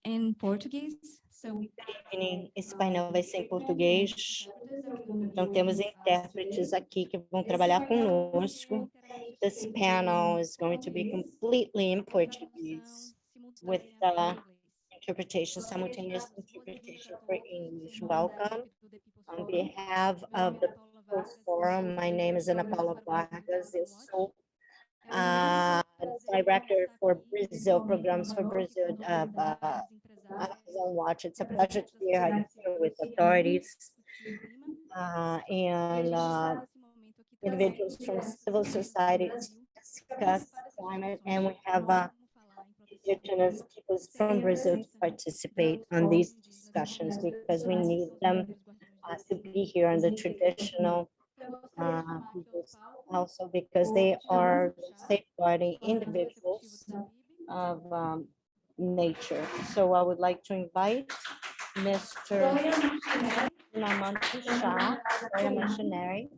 in Portuguese. So Esse painel vai ser em português. Então, temos intérpretes aqui que vão trabalhar conosco. This panel is going to be completely in Portuguese with interpretation, simultaneous interpretation for English. Welcome. On behalf of the People's Forum, my name is Ana Paula Vargas. Eu sou Director for Brazil, Programs for Brazil of Amazon Watch. It's a pleasure to be here with authorities and individuals from civil society to discuss climate, and we have Indigenous peoples from Brazil to participate on these discussions because we need them to be here on the traditional peoples, also because they are safeguarding individuals of nature. So I would like to invite Mr. Dinamam Tuxá, missionary,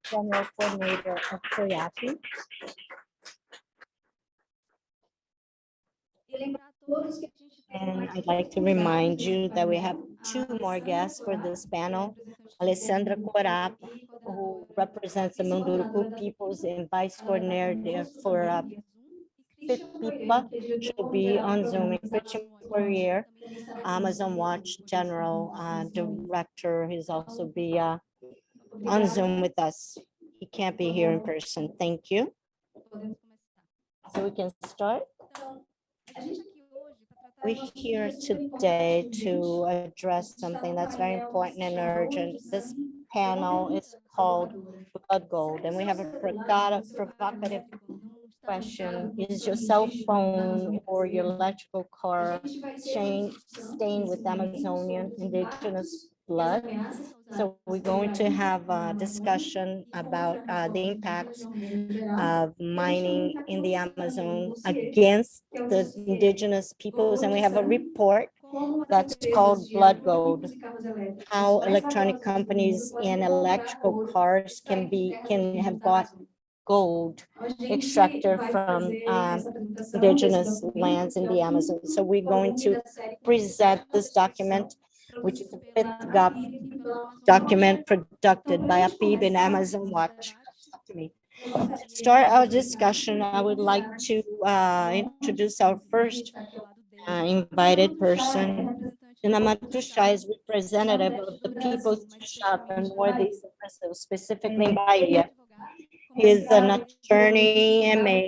General Coordinator of APIB. And I'd like to remind you that we have two more guests for this panel. Alessandra Munduruku, who represents the Munduruku peoples and Vice Coordinator for FIPIPA, she'll be on Zoom. And Christian Poirier, Amazon Watch General Director, he's also be on Zoom with us. He can't be here in person. Thank you. So we can start. We're here today to address something that's very important and urgent. This panel is called Blood Gold, and we have a provocative question. Is your cell phone or your electrical car stained with Amazonian indigenous blood? So we're going to have a discussion about the impacts of mining in the Amazon against the indigenous peoples. And we have a report that's called Blood Gold, how electronic companies and electrical cars can have bought gold extracted from indigenous lands in the Amazon. So we're going to present this document, which is the fifth document produced by APIB and Amazon Watch. To start our discussion, I would like to introduce our first invited person. Dinamam Tuxá is representative of the people's Tuxá, the northeast of Brazil, specifically in Bahia. He is an attorney, MA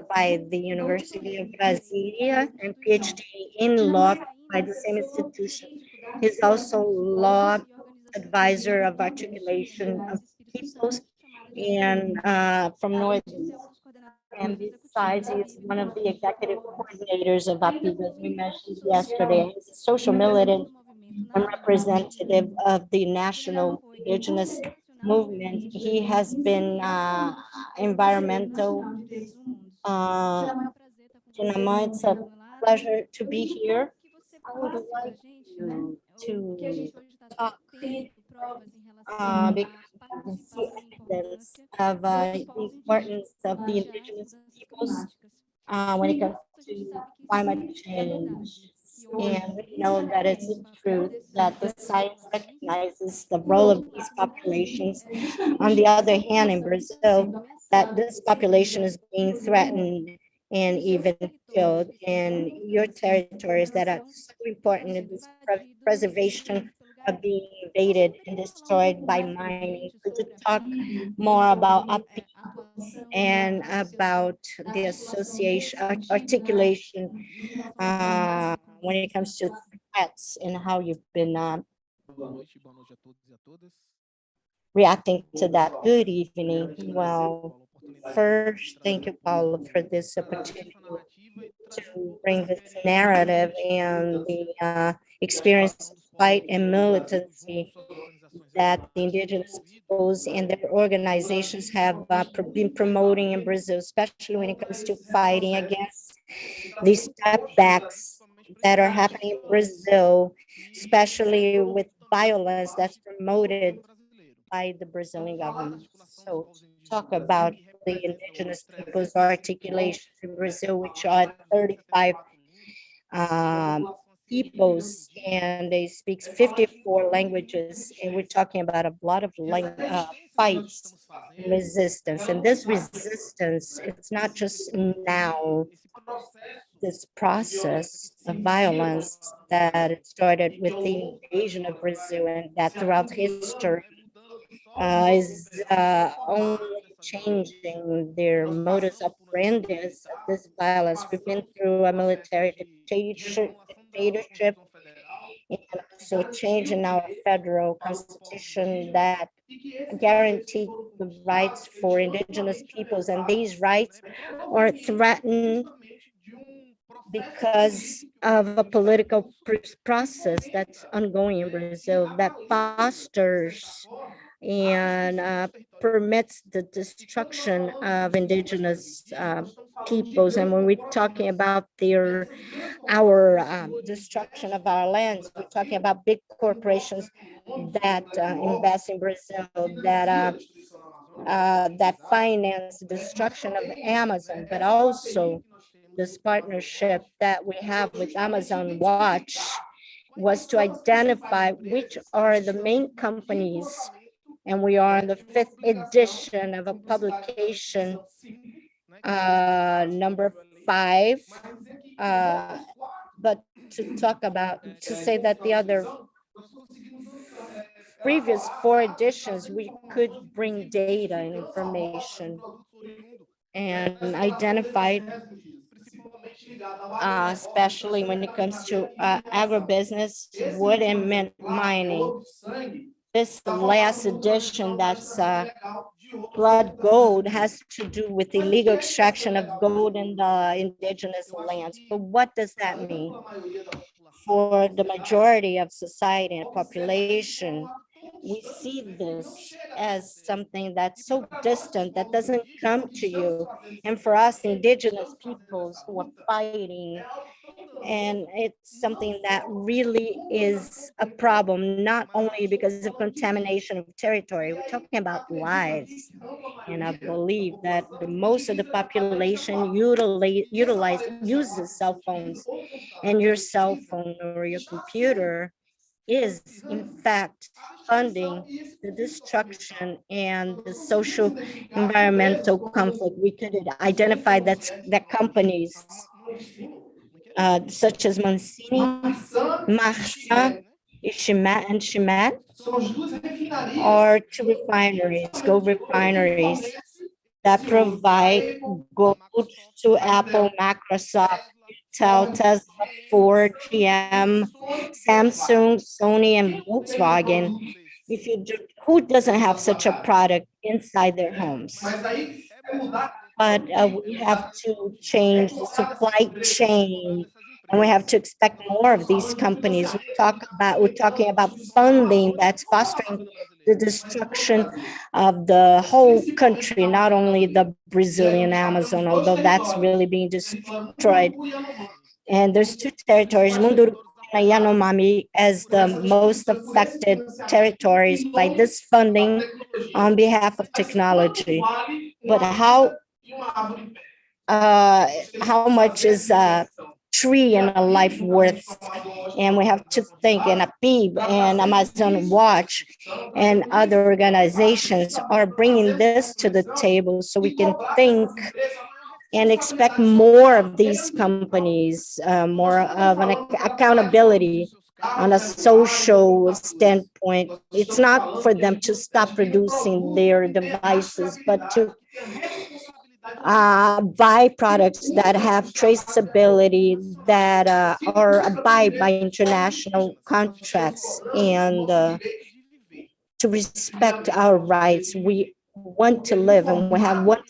by the University of Brasilia, and PhD in law by the same institution. He's also law advisor of articulation of peoples and from Northeast. And besides, he is one of the executive coordinators of APIB, as we mentioned yesterday. He's a social militant and representative of the national indigenous movement. He has been environmental. Dinamam, it's a pleasure to be here. I would like you to talk because we see evidence of the importance of the indigenous peoples when it comes to climate change. And we know that it's the truth that the science recognizes the role of these populations. On the other hand, in Brazil, that this population is being threatened and even killed in your territories that are so important in this preservation are being invaded and destroyed by mining. Could you talk more about APIB and about the association articulation when it comes to threats and how you've been reacting to that? Good evening. Well, first, thank you, Paulo, for this opportunity to bring this narrative and the experience of fight and militancy that the indigenous peoples and their organizations have been promoting in Brazil, especially when it comes to fighting against these setbacks that are happening in Brazil, especially with violence that's promoted by the Brazilian government. So talk about the indigenous peoples articulations in Brazil, which are 35 peoples, and they speak 54 languages, and we're talking about a lot of fights and resistance. And this resistance, it's not just now, this process of violence that it started with the invasion of Brazil, and that throughout history is only changing their modus operandi of this violence. We've been through a military dictatorship, and also a change in our federal constitution that guarantee the rights for indigenous peoples, and these rights are threatened because of a political process that's ongoing in Brazil that fosters and permits the destruction of indigenous peoples. And when we're talking about our destruction of our lands, we're talking about big corporations that invest in Brazil, that finance the destruction of Amazon, but also this partnership that we have with Amazon Watch was to identify which are the main companies, and we are in the 5th edition of a publication, number 5, but to say that the other previous 4 editions, we could bring data and information and identified, especially when it comes to agribusiness, wood and mining. This last edition, that's blood gold, has to do with illegal extraction of gold in the indigenous lands. But what does that mean? For the majority of society and population, we see this as something that's so distant that doesn't come to you. And for us, indigenous peoples who are fighting, and it's something that really is a problem, not only because of contamination of territory, we're talking about lives. And I believe that most of the population uses cell phones, and your cell phone or your computer is in fact funding the destruction and the social environmental conflict. We could identify that companies such as Mancini, Marsan, and Chimat are 2 refineries, gold refineries, that provide gold to Apple, Microsoft, Tesla, Ford, GM, Samsung, Sony, and Volkswagen. Who doesn't have such a product inside their homes? But we have to change the supply chain, and we have to expect more of these companies. We're talking about funding that's fostering the destruction of the whole country, not only the Brazilian Amazon, although that's really being destroyed. And there's 2 territories, Munduruku and Yanomami, as the most affected territories by this funding on behalf of technology. But how much is a tree and a life worth? And we have to think, and APIB and Amazon Watch and other organizations are bringing this to the table so we can think and expect more of these companies, more of an accountability on a social standpoint. It's not for them to stop producing their devices, but to buy products that have traceability, that are abide by international contracts, and to respect our rights. We want to live, and we have the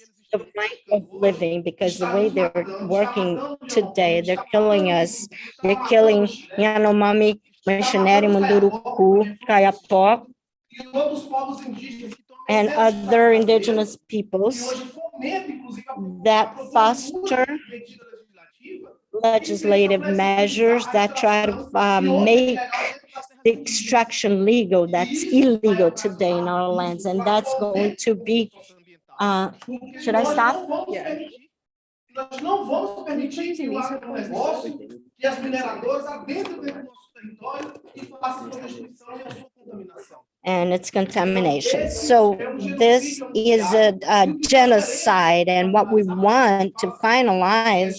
right of living, because the way they're working today, they're killing us. They're killing Yanomami, Missionary, Munduruku, Kayapó, and other indigenous peoples that foster legislative measures that try to make the extraction legal that's illegal today in our lands, and that's going to be, should I stop? Yeah. Nós não vamos permitir que o agronegócio e as mineradoras adentrem dentro do nosso território e façam sua destruição e a sua contaminação. And its contamination. So this is a genocide, and what we want to finalize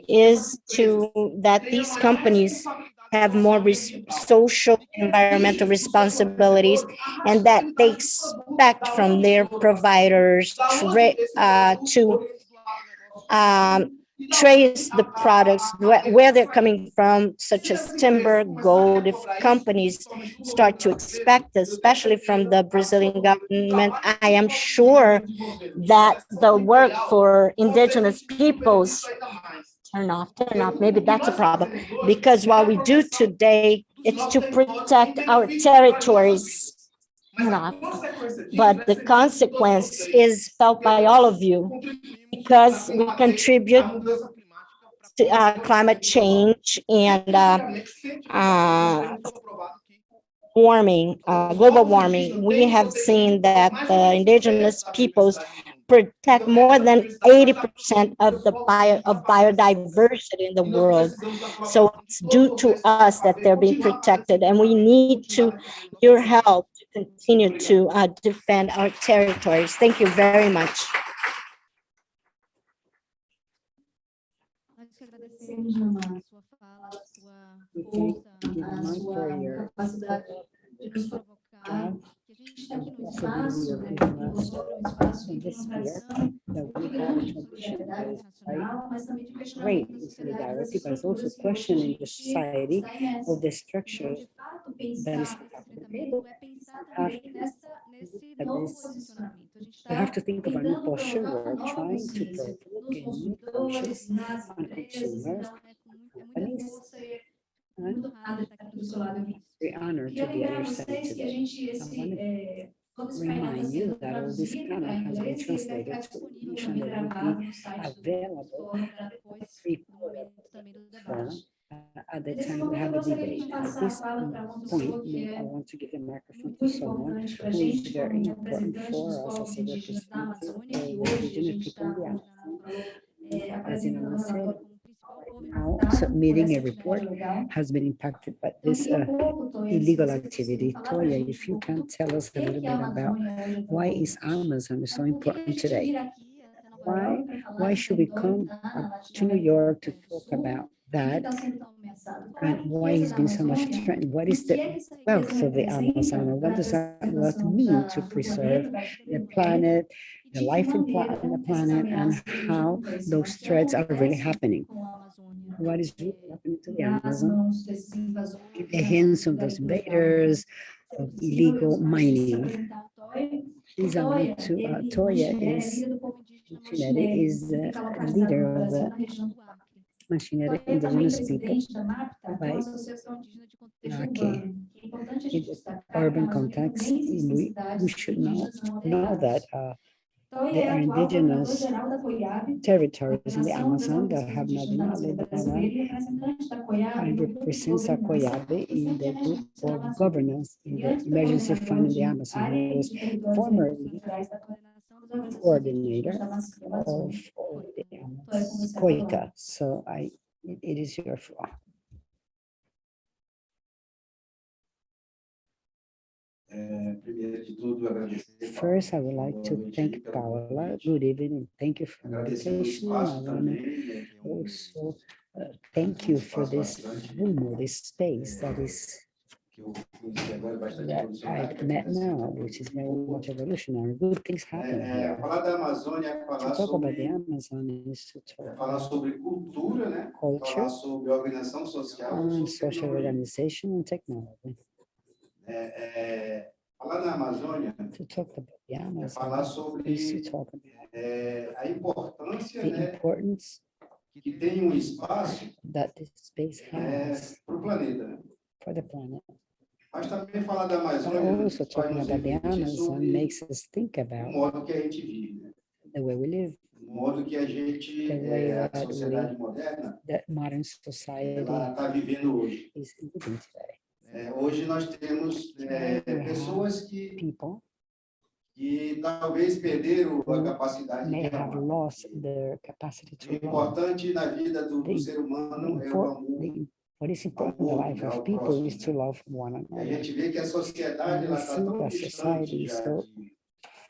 is that these companies have more social environmental responsibilities, and that they expect from their providers to trace the products where they're coming from, such as timber, gold. If companies start to expect, especially from the Brazilian government, I am sure that the work for indigenous peoples, turn off, maybe that's a problem, because what we do today, it's to protect our territories. But the consequence is felt by all of you, because we contribute to climate change and global warming. We have seen that the indigenous peoples protect more than 80% of the biodiversity in the world. So it's due to us that they're being protected, and we need your help to continue to defend our territories. Thank you very much. Great solidarity, but it's also questioning the society of the structure that is we have to think about new posture. We're trying to provoke a new conscious on consumers, companies, and very honored to be at your side today. I want to remind you that all this panel has been translated to English and it will be available at the time we have the debate. At this point, I want to give the microphone to someone who is very important for us as a representative of the indigenous people in the Amazon. As Dinamam said, how submitting a report has been impacted by this illegal activity. Toya, if you can tell us a little bit about why is Amazon so important today? Why should we come to New York to talk about that? And why has been so much threatened? What is the wealth of the Amazon? And what does that wealth mean to preserve the planet, the life in the planet, and how those threats are really happening? What is really happening to the Amazon in the hands of those invaders of illegal mining? Please, I want to, Toya is the leader of the Machinery Indigenous people by in the urban context. We should know that there are indigenous territories in the Amazon that have not been acknowledged. I represent Koyabe in the group of governance in the emergency fund in the Amazon, who was formerly coordinator of the Koika. So it is your floor. First, I would like to thank Paula. Good evening, and thank you for the invitation. I want to also thank you for this room or this space that I've met now, which is very much evolutionary. Good things happen here. To talk about the Amazon is to talk about culture, and social organization and technology. To talk about the Amazon is to talk about the importance that this space has for the planet. But also talking about the Amazon makes us think about the way we live, the way that modern society is living today. Hoje nós temos pessoas People que talvez perderam a capacidade may de have amar. lost their capacity O to love. importante na vida do ser humano é o amor. What is important in the life of people is to love one A another. gente vê que a sociedade And we está see tão that distante society is já so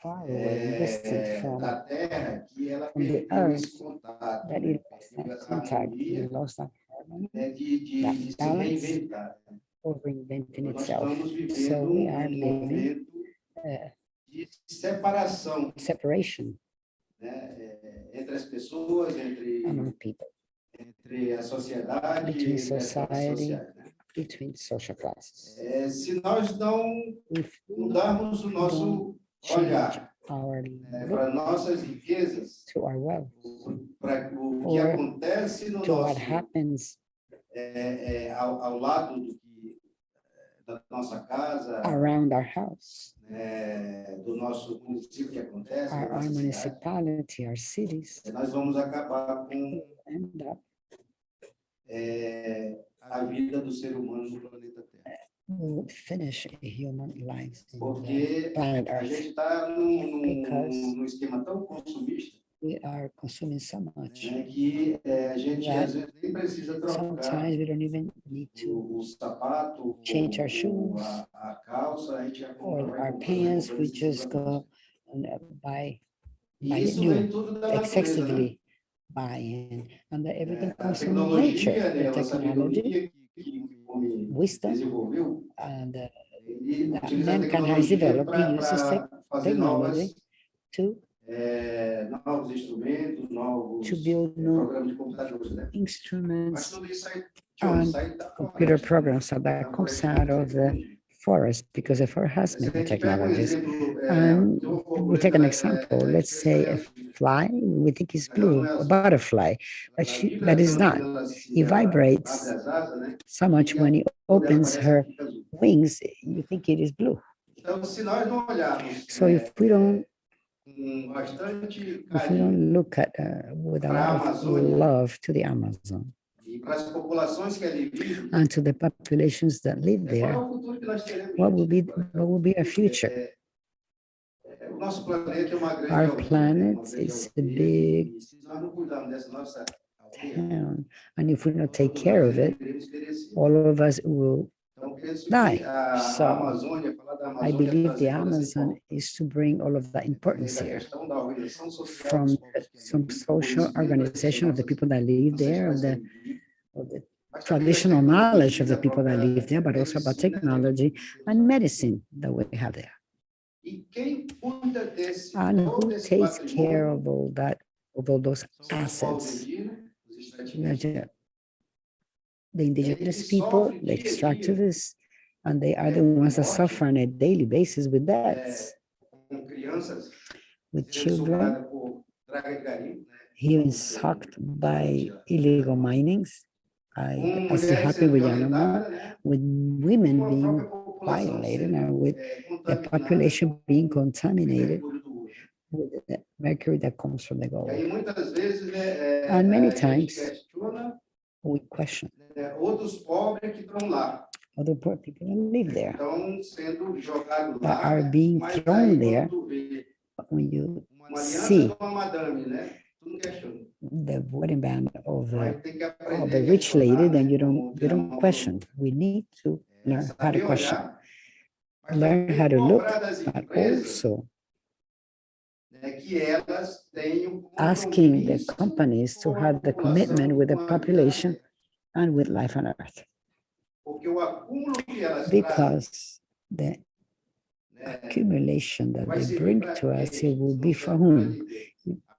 far away, distant da Terra que ela from the perdeu esse earth contato, that né? it lost Perdeu that essa contact, harmonia, it lost that harmony, de that se balance, reinventar. or reinventing Nós itself. estamos So vivendo we are living momento de separação, separation né? Entre as pessoas, among people, entre a sociedade between e as classes society, sociais, né? between social classes. Se nós não If we mudarmos o nosso change olhar our para look nossas riquezas, to our wealth, para o que or acontece no to what nosso happens ao lado da nossa casa, around our house, do nosso município que acontece, da our nossa cidade, municipality, our cities, nós vamos acabar com end up a vida do ser humano no planeta Terra. will finish a human life in the Porque planet a gente Earth. está Because num esquema tão consumista, we are consuming so much. né, que a gente às vezes nem precisa trocar Sometimes we don't even need to o sapato, change our ou shoes, a calça, a gente já compra, or vai our comprando, pants, comprando we esses just produtos. go and buy E it isso vem new, tudo da natureza, né? excessively buying, and that everything A comes from nature. tecnologia, né, The a technology, sabedoria que o homem wisdom, desenvolveu, and ele that utiliza a mankind has tecnologia developed, he uses para fazer technology to novos instrumentos, novos build new programas de computadores, né? Mas instruments tudo isso sai de onde? and Sai da computer floresta, programs. So that da comes floresta out of the tecnologia. forest because the forest has Se a many gente pega technologies. exemplo, And eu vou we take an por example. exemplo, Let's say a fly, we think it's blue, a ela butterfly, but is not. He vibrates abre as asas, né? so much when he opens her Fica azul. wings, you think it is blue. Então, se nós não olharmos So if we don't com bastante if we carinho don't look at with a lot of love to the Amazon e para as populações que ali vivem, and to the populations that live qual é there, o futuro que nós teremos? what gente? will be our future? O nosso planeta é uma grande Our aldeia, planet uma grande is a aldeia, big e se nós não cuidarmos dessa nossa aldeia, town, and if we don't take care of it, iremos perecer. all of us will Então, penso die. que a So, Amazônia, falar da I Amazônia, believe the trazer toda essa Amazon is to bring all of that importance a here questão da organização social from dos povos que some ali vivem, social conhecimento organization of the people that live there, of the mas também traditional da knowledge of the tecnologia, people that da live there, but also about medicina, technology and medicine that we have there. E quem cuida desse, And todo who esse takes care patrimônio of all that, of all those são os povos assets? indígenas, os extrativistas, The indigenous people, the extractivists, and they are the ones that suffer on a daily basis with deaths, com crianças with sendo children sugadas por draga de garimpo, né? being sucked by illegal minings, Com as it mulheres happened sendo with Dinamam, violentadas, né? with women Com a being própria população violated and with the contaminada population being com o contaminated mercúrio do ouro. with the mercury that comes from the E gold. aí, muitas vezes, né, And many a gente times, questiona, we question outros pobres que estão lá, other poor people that live there, estão sendo jogados that lá, are being mas thrown aí there. quando vê But when you uma aliança see de uma madame, né? Tu não questiona. the wedding band of Vai ter que aprender the a rich questionar, lady, then né, you como don't Dinamam question. We need to learn how to saber question, olhar, mas learn também how to look, cobrar das but empresas, also né, que elas tenham asking the compromisso companies to com a have the população commitment with the com a vida na population Terra. and with life on earth, Porque o acúmulo que elas trazem, because the né, accumulation that vai they servir bring para to us, quem? it will Não be serve for para whom? ninguém.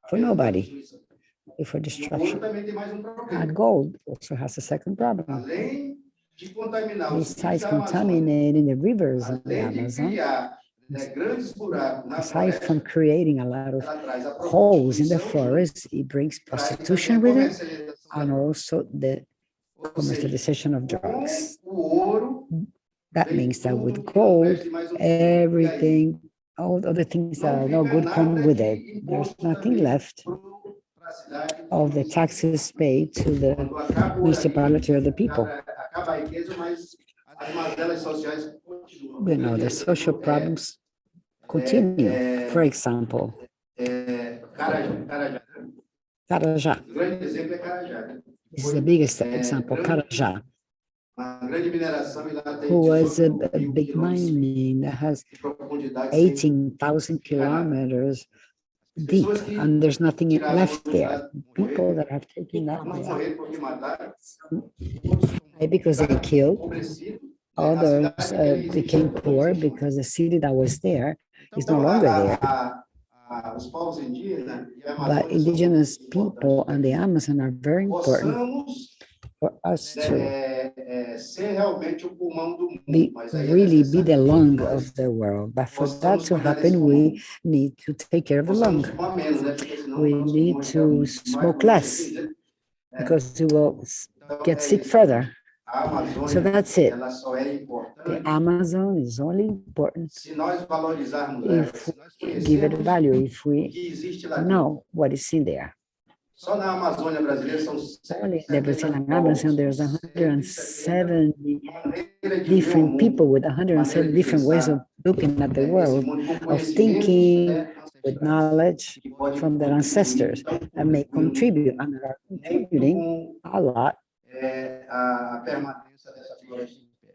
For Apenas para nobody, destruição. for E o ouro destruction. também tem mais um problema. And gold also has a second problem. Além de contaminar os rios Besides da Amazônia, contaminating the rivers of the além de Amazon, criar, né, grandes buracos na aside from floresta, creating a lot of ela traz a holes in the prostituição, forest, it brings traz também prostitution a with it, comercialização and da- also the ou seja, commercialization of com drugs. o ouro, That vem means that tudo with que não gold, preste mais um pouco. E aí, everything, all other things that não are no fica good come nada with de it. There's imposto nothing também left para a cidade. of the taxes paid to the Quando acaba o ouro municipality aqui, or the people. acaba a riqueza, mas As mazelas sociais continuam. You know, the social problems continue. For example, Carajá. Carajá. O grande exemplo é Carajá, né? This is the biggest example, Carajá, Uma grande mineração e lá tem who was a 18 big quilômetros mining that has de profundidade. sem 18,000 kilometers deep, and there's nothing left there. People that have taken that Alguns land, morreram porque mataram, because they killed, empobrecido. others became poor because the city that was there is no longer there. Os povos indígenas e a But Amazônia indigenous são muito people and the Amazon are very important possamos for us to ser realmente o pulmão do mundo, be mas aí really be the lung nós of the world. But for that to happen, we need to take care of the lung. possamos fumar menos, né? Porque senão We o nosso need pulmão to fica smoke mais less poluído. because we will Então, get é sick isso. further. A Amazônia, So that's it. ela só é The importante Amazon is only important se nós valorizarmos ela, if se nós we give it conhecermos value, if o we que existe lá dentro. know what is in there. Só na Amazônia brasileira são Only in the 170 Brazilian povos, Amazon, there's 170 maneira de ver o different mundo, people with 107 different ways of looking at the world, of thinking, with knowledge from their ancestors, that may contribute and are contributing a lot a permanência dessa floresta em pé.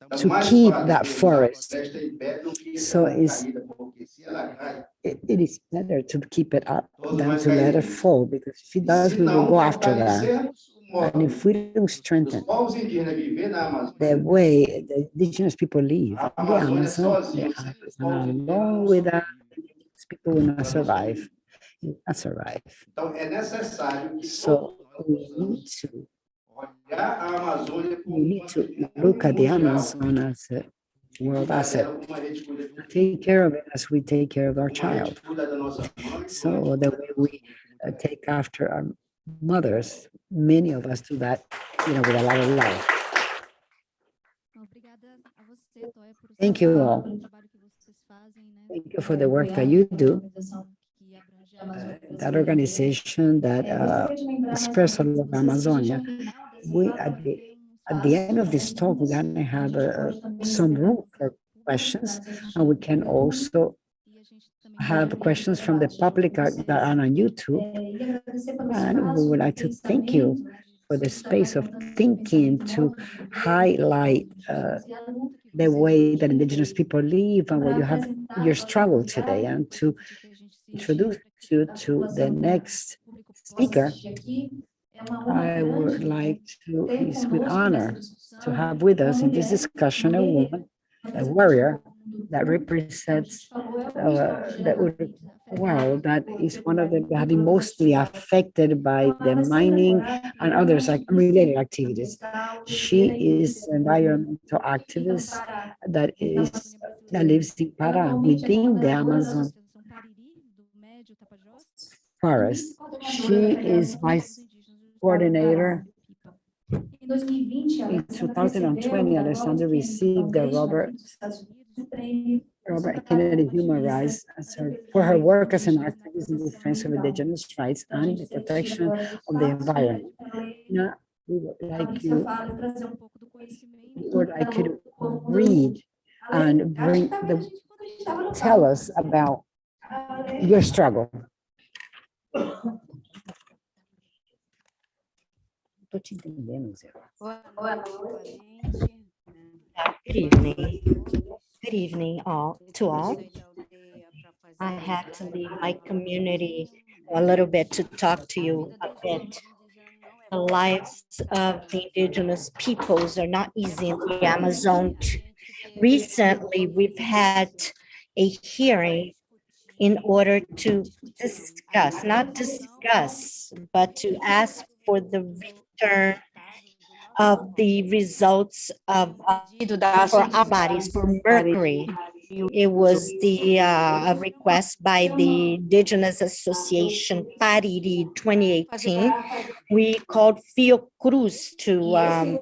Então, to mais keep vale that termos a forest. floresta em pé do que So ela it's- caída, porque se ela cai, It is better to keep it up todos than nós to let it cairemos. fall, because if it E does, se we will não go after that. fortalecermos o And modo if we don't dos strengthen povos indígenas viver na Amazônia, the way the indigenous people live a in the Amazônia Amazon, sozinha, the sem os Amazon povos indígenas, alone não with that, sobrevive. indigenous people will not survive. Will not survive. Então, é necessário que So todos we nós need possamos to olhar a Amazônia como we need uma to atividade look at the mundial. Amazon as a world Cuidar asset. dela como a gente cuida de um filho, Take care of it as we take care of our como a child. gente cuida da nossa mãe, So como a gente the cuida way da we nossa mulher. take after our mothers, many of us do that, with a lot of love. Obrigada a você, Toya, por Thank you all. pelo trabalho que vocês fazem, né? Thank you for the work that you do. Que abrange a Amazônia That organization that express all of Amazonia. We at the end of this talk, we're gonna have some room for questions, and we can also have questions from the public that are on YouTube. And we would like to thank you for the space of thinking to highlight the way that indigenous people live and what you have your struggle today, and to introduce you to the next speaker. I would like to, it's with honor to have with us in this discussion a woman, a warrior that represents the world that is one of them that have been mostly affected by the mining and others like related activities. She is an environmental activist that lives in Pará, within the Amazon forest. She is vice coordinator. In 2020, Alessandra received the Robert Kennedy Human Rights for her work as an activist in defense of indigenous rights and the protection of the environment. Now, we would like you to read and tell us about your struggle. Tô te entendendo, Zé. Good evening. Good evening all to all. I had to leave my community a little bit to talk to you a bit. The lives of the indigenous peoples are not easy in the Amazon. Recently, we've had a hearing in order to discuss, not discuss, but to ask for the return of the results of for our bodies, for mercury. It was a request by the Indigenous Association, Pariri 2018. We called Fiocruz to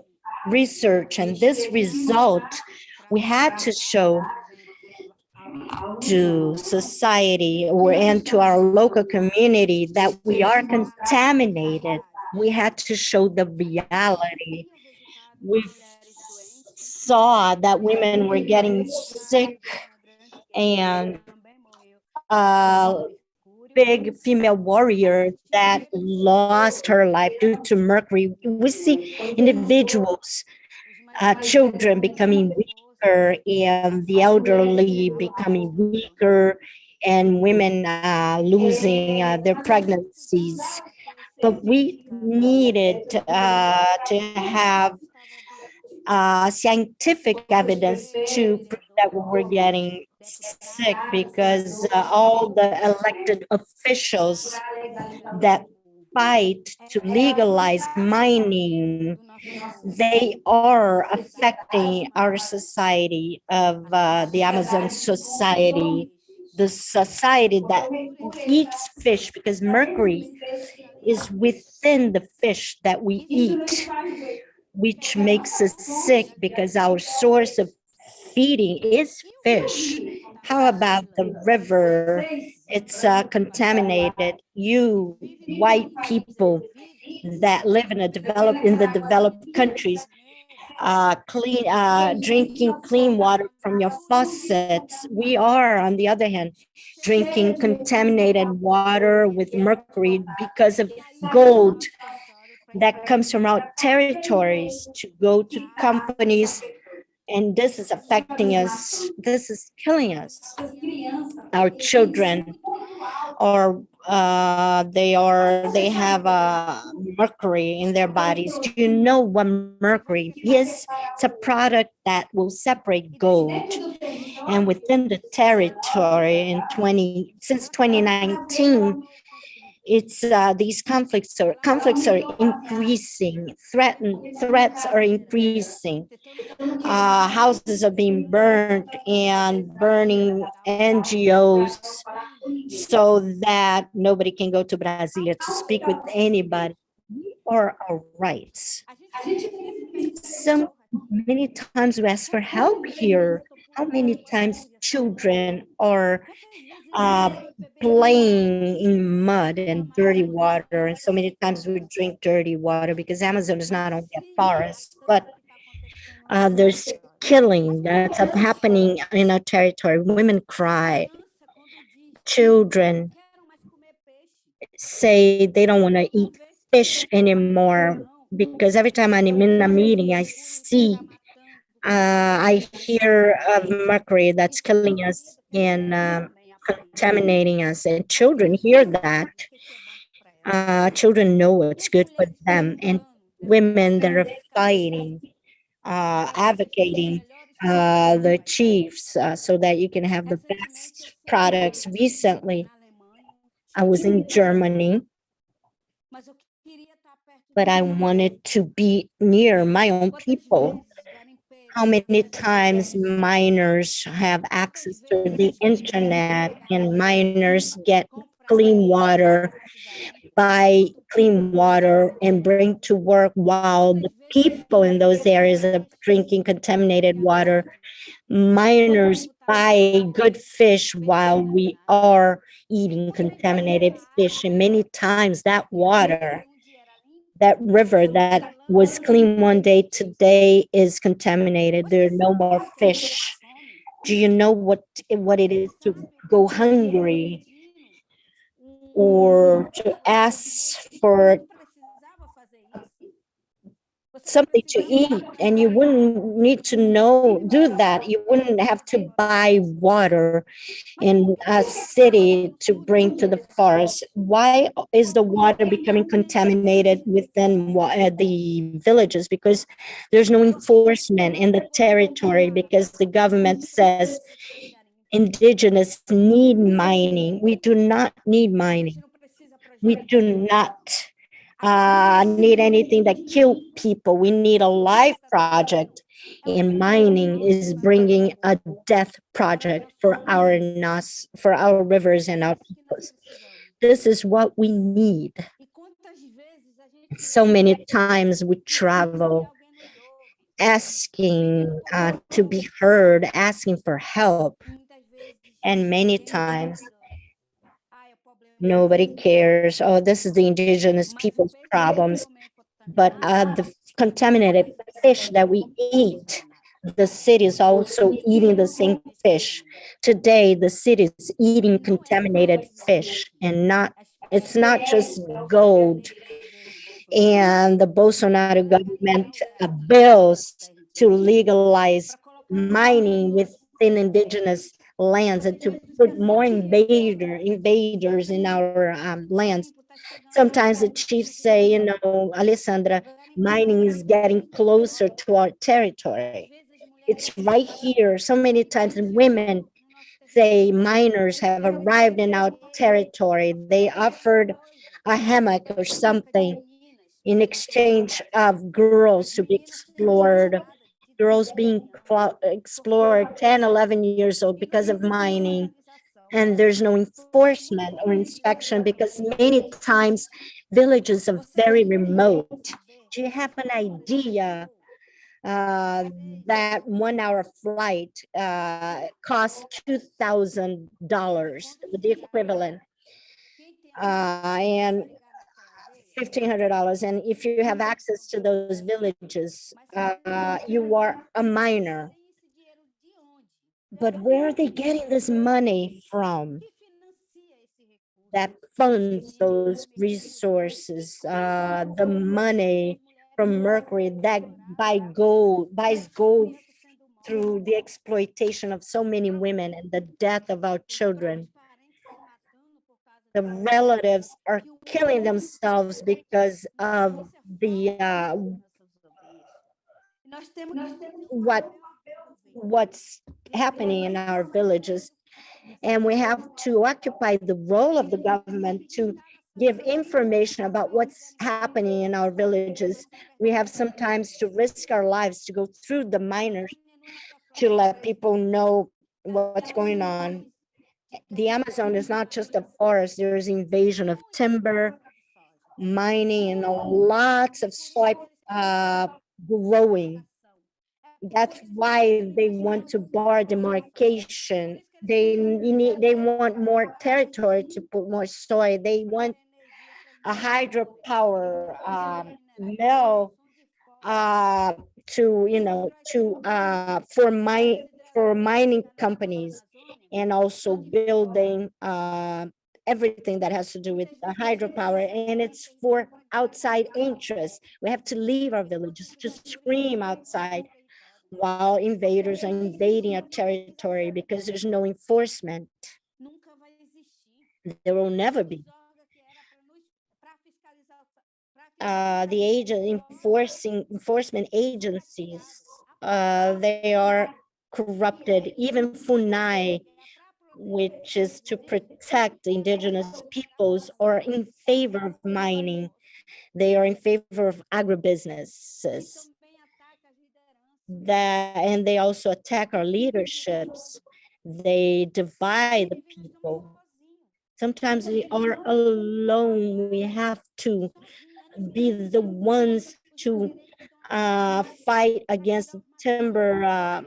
research, and this result, we had to show to society and to our local community that we are contaminated. We had to show the reality. We've saw that women were getting sick, and big female warrior that lost her life due to mercury. We see individuals, children becoming weaker, and the elderly becoming weaker, and women losing their pregnancies. But we needed to have scientific evidence to prove that we were getting sick, because all the elected officials that fight to legalize mining, they are affecting our society of the Amazon society, the society that eats fish, because mercury is within the fish that we eat, which makes us sick because our source of feeding is fish. How about the river? It's contaminated. You white people that live in the developed countries, drinking clean water from your faucets. We are, on the other hand, drinking contaminated water with mercury because of gold that comes from our territories to go to companies, and this is affecting us. This is killing us. Our children are they have mercury in their bodies. Do you know what mercury is? It's a product that will separate gold. And within the territory since 2019, it's these conflicts are increasing. Threats are increasing. Houses are being burned, and burning NGOs so that nobody can go to Brasilia to speak with anybody, or our rights. So many times we ask for help here. How many times children are playing in mud and dirty water, and so many times we drink dirty water, because Amazon is not only a forest, but there's killing that's happening in our territory. Women cry. Children say they don't want to eat fish anymore, because every time I'm in a meeting, I hear of mercury that's killing us and contaminating us, and children hear that. Children know it's good for them, and women that are fighting, advocating the chiefs so that you can have the best products. Recently, I was in Germany, but I wanted to be near my own people. How many times minors have access to the internet, and minors get clean water, buy clean water, and bring to work, while the people in those areas are drinking contaminated water. Minors buy good fish while we are eating contaminated fish, and many times that water, that river that was clean one day, today is contaminated. There are no more fish. Do you know what it is to go hungry, or to ask for something to eat, and you wouldn't need to do that? You wouldn't have to buy water in a city to bring to the forest. Why is the water becoming contaminated within the villages? Because there's no enforcement in the territory, because the government says indigenous need mining. We do not need mining. We do not need anything that kill people. We need a life project, and mining is bringing a death project for our rivers and our peoples. This is what we need. So many times we travel asking to be heard, asking for help, and many times nobody cares. Oh, this is the indigenous people's problems. But the contaminated fish that we eat the city is also eating the same fish. Today, the city is eating contaminated fish, and it's not just gold. And the Bolsonaro government bills to legalize mining within indigenous lands and to put more invaders in our lands. Sometimes the chiefs say, you know, Alessandra, mining is getting closer to our territory. It's right here. So many times women say miners have arrived in our territory. They offered a hammock or something in exchange of girls to be explored, girls being explored 10, 11 years old because of mining. And there's no enforcement or inspection because many times villages are very remote. Do you have an idea that 1 hour flight costs $2,000, the equivalent, and $1,500. And if you have access to those villages, you are a miner. But where are they getting this money from that funds those resources? The money from mercury that buys gold through the exploitation of so many women and the death of our children. The relatives are killing themselves because of the what's happening in our villages. And we have to occupy the role of the government to give information about what's happening in our villages. We have sometimes to risk our lives to go through the miners to let people know what's going on. The Amazon is not just a forest. There is invasion of timber, mining, and lots of soy growing. That's why they want to bar demarcation. They want more territory to put more soy. They want a hydropower mill to, you know, to for mining companies, and also building everything that has to do with the hydropower, and it's for outside interests. We have to leave our villages to scream outside while invaders are invading our territory because there's no enforcement. There will never be. The enforcement agencies, they are corrupted. Even FUNAI, which is to protect the indigenous peoples, are in favor of mining. They are in favor of agribusinesses. And they also attack our leaderships. They divide the people. Sometimes we are alone. We have to be the ones to fight against timber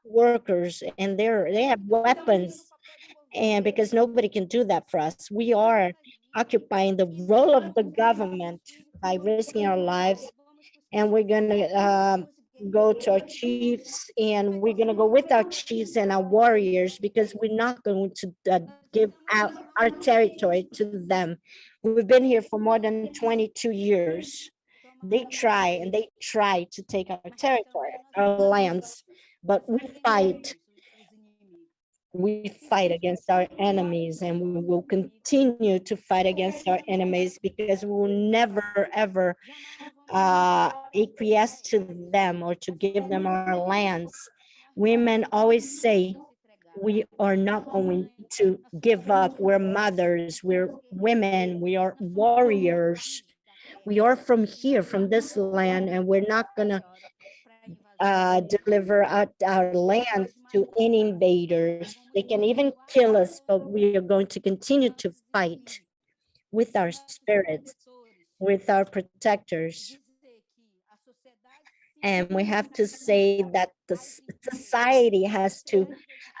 workers, and they have weapons, and because nobody can do that for us, we are occupying the role of the government by risking our lives. And we're gonna go to our chiefs, and we're gonna go with our chiefs and our warriors, because we're not going to give out our territory to them. We've been here for more than 22 years. They try to take our territory, our lands, but we fight against our enemies, and we will continue to fight against our enemies, because we will never ever acquiesce to them or to give them our lands. Women always say, we are not going to give up. We're mothers, we're women, we are warriors. We are from here, from this land, and we're not gonna deliver our land to any invaders. They can even kill us, but we are going to continue to fight with our spirits, with our protectors. And we have to say that the society has to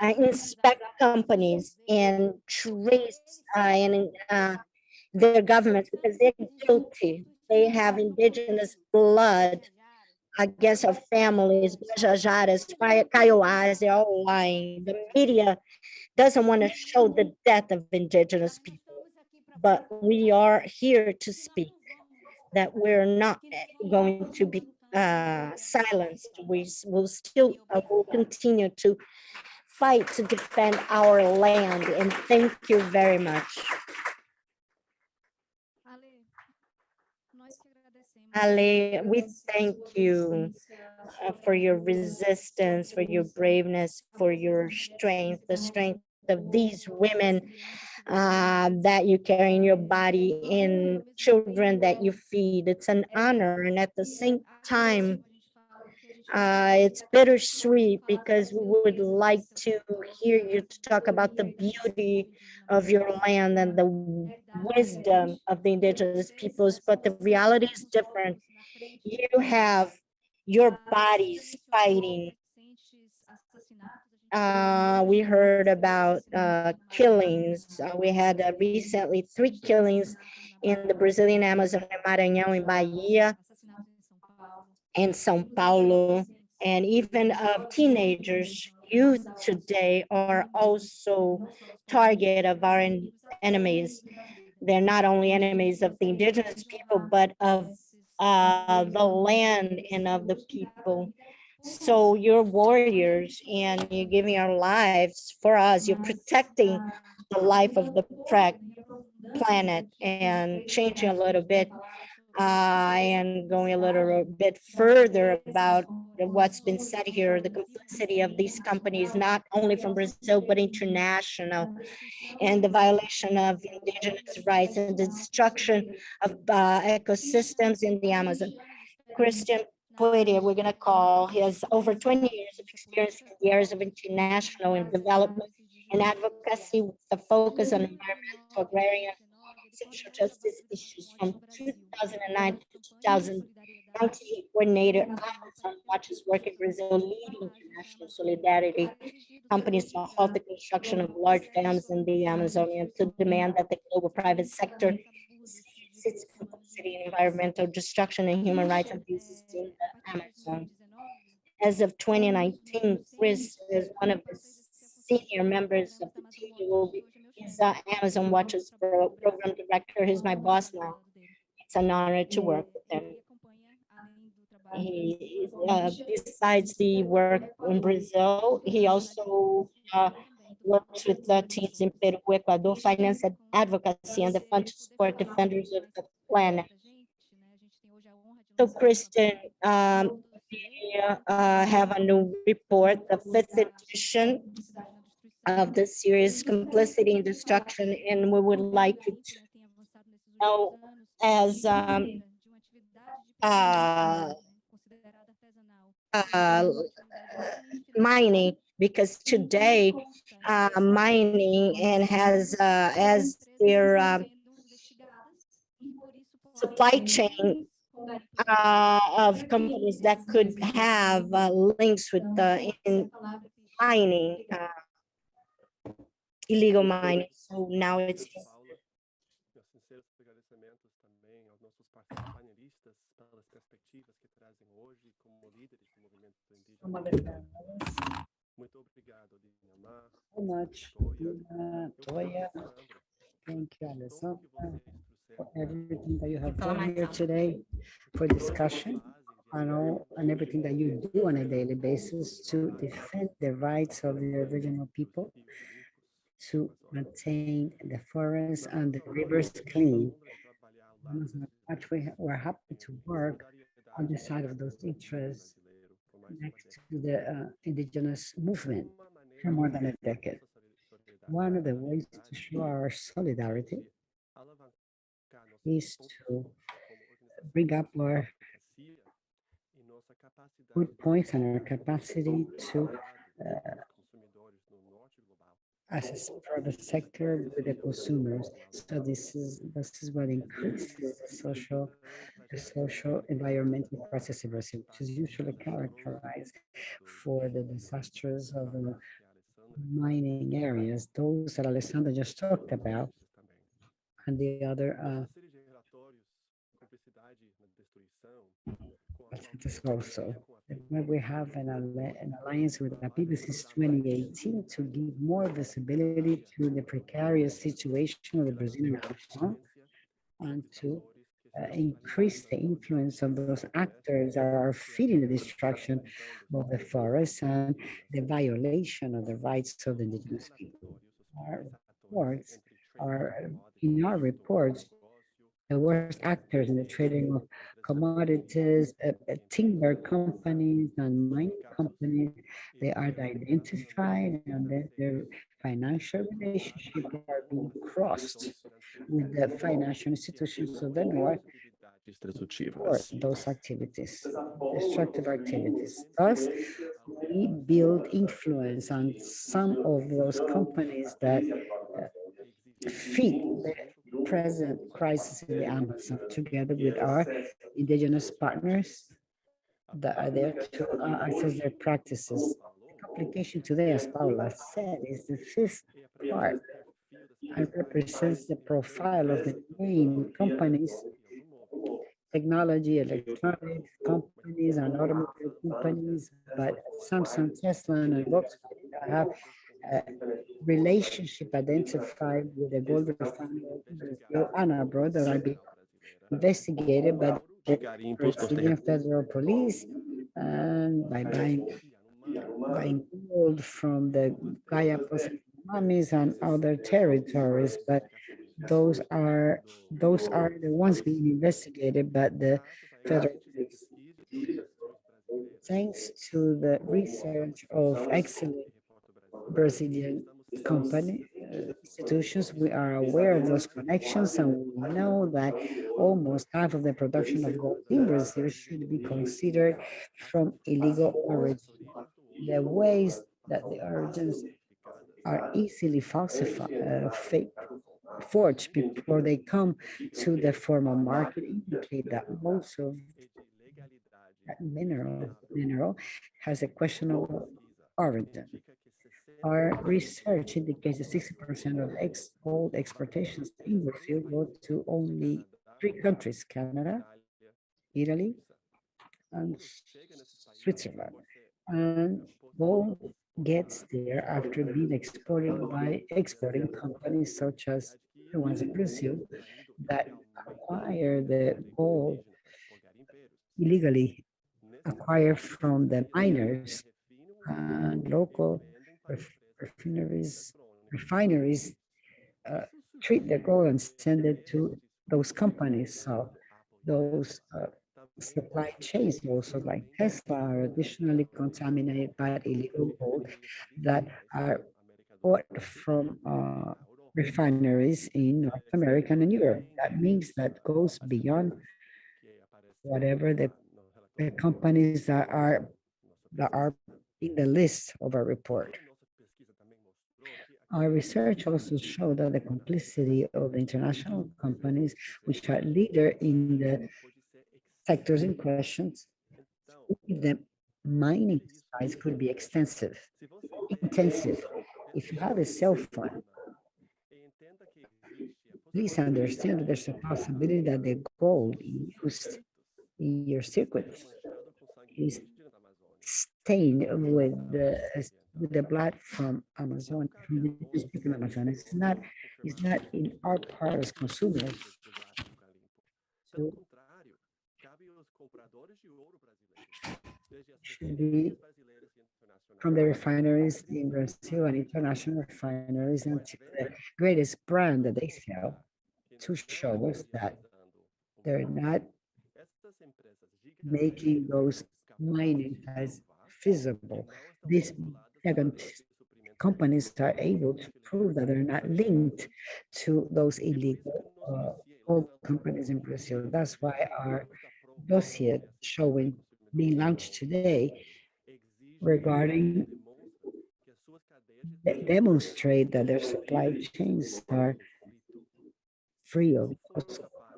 inspect companies and trace their governments, because they're guilty. They have indigenous blood against our families, Guajajaras, Kaiowás, they're all lying. The media doesn't want to show the death of indigenous people, but we are here to speak that we're not going to be silenced. We will continue to fight to defend our land. And thank you very much. Ale, we thank you for your resistance, for your braveness, for your strength, the strength of these women that you carry in your body and children that you feed. It's an honor. And at the same time, it's bittersweet because we would like to hear you to talk about the beauty of your land and the wisdom of the indigenous peoples, but the reality is different. You have your bodies fighting. We heard about killings. We had recently 3 killings in the Brazilian Amazon and Maranhão in Bahia and São Paulo, and even of teenagers. Youth today are also target of our enemies. They're not only enemies of the indigenous people, but of the land and of the people. So you're warriors and you're giving your lives for us. You're protecting the life of the planet and changing a little bit and going a little bit further about what's been said here, the complicity of these companies, not only from Brazil, but international, and the violation of indigenous rights and the destruction of ecosystems in the Amazon. Christian Poirier, we're going to call. He has over 20 years of experience in the areas of international and development and advocacy with a focus on environmental, agrarian, social justice issues. From 2009 to 2019, he coordinated Amazon Watch's work in Brazil, leading international solidarity companies to halt the construction of large dams in the Amazon and to demand that the global private sector its complicity in environmental destruction and human rights abuses in the Amazon. As of 2019, Chris is one of the senior members of the team. He will be Amazon Watch's program director. He's my boss now. It's an honor to work with him. He, besides the work in Brazil, he also works with the teams in Peru, Ecuador, finance and advocacy, and the fund to support defenders of the planet. So, Kristen, we have a new report, the 5th edition of the series Complicity in Destruction, and we would like you to know as mining, because today mining and has as their supply chain of companies that could have links with the mining, illegal mining. So now it's so much, Toya. Thank you, Alessandra, for everything that you have done here today, for discussion and everything that you do on a daily basis to defend the rights of the original people, to maintain the forests and the rivers clean. We're happy to work on the side of those interests next to the indigenous movement for more than a decade. One of the ways to show our solidarity is to bring up our good points and our capacity to assess private sector with the consumers. So this is what increases the social environmental crisis in Brazil, which is usually characterized for the disasters of the mining areas, those that Alessandra just talked about, and the other This also. We have an alliance with APIB since 2018 to give more visibility to the precarious situation of the Brazilian Amazon and to increase the influence of those actors that are feeding the destruction of the forests and the violation of the rights of the indigenous people. Our reports are, in our reports, the worst actors in the trading of commodities, timber companies and mining companies, they are identified and then their financial relationships are being crossed with the financial institutions of the North for those activities, destructive activities. Thus, we build influence on some of those companies that feed the present crisis in the Amazon together with our indigenous partners that are there to access their practices. The complication today, as Paula said, is the fifth part and represents the profile of the main companies, technology, electronic companies, and automobile companies, but Samsung, Tesla, and Volkswagen have a relationship identified with the gold refinery in Brazil and abroad that are being investigated by the Brazilian Federal Police and by buying gold from the Guayapos Mamis and other territories, but those are the ones being investigated by the federal police. Thanks to the research of excellent Brazilian company institutions, we are aware of those connections, and we know that almost half of the production of gold in Brazil should be considered from illegal origin. The ways that the origins are easily falsified, forged before they come to the formal market indicate that most of that mineral has a questionable origin. Our research indicates that 60% of gold exportations in Brazil go to only 3 countries, Canada, Italy, and Switzerland. And gold gets there after being exported by exporting companies such as the ones in Brazil that acquire the gold illegally, acquired from the miners and local refineries treat the gold and send it to those companies. So those supply chains also like Tesla are additionally contaminated by illegal gold that are bought from refineries in North America and Europe. That means that goes beyond whatever the companies that are in the list of our report. Our research also showed that the complicity of the international companies, which are leader in the sectors in questions, the mining size could be extensive, intensive. If you have a cell phone, please understand that there's a possibility that the gold used in your circuits is stained with the blood from Amazon, from the indigenous people in Amazon. It's not in our part as consumers. So should be from the refineries in Brazil and international refineries and to the greatest brand that they sell to show us that they're not making those mining as feasible. These companies are able to prove that they're not linked to those illegal gold companies in Brazil. That's why our dossier being launched today regarding demonstrate that their supply chains are free of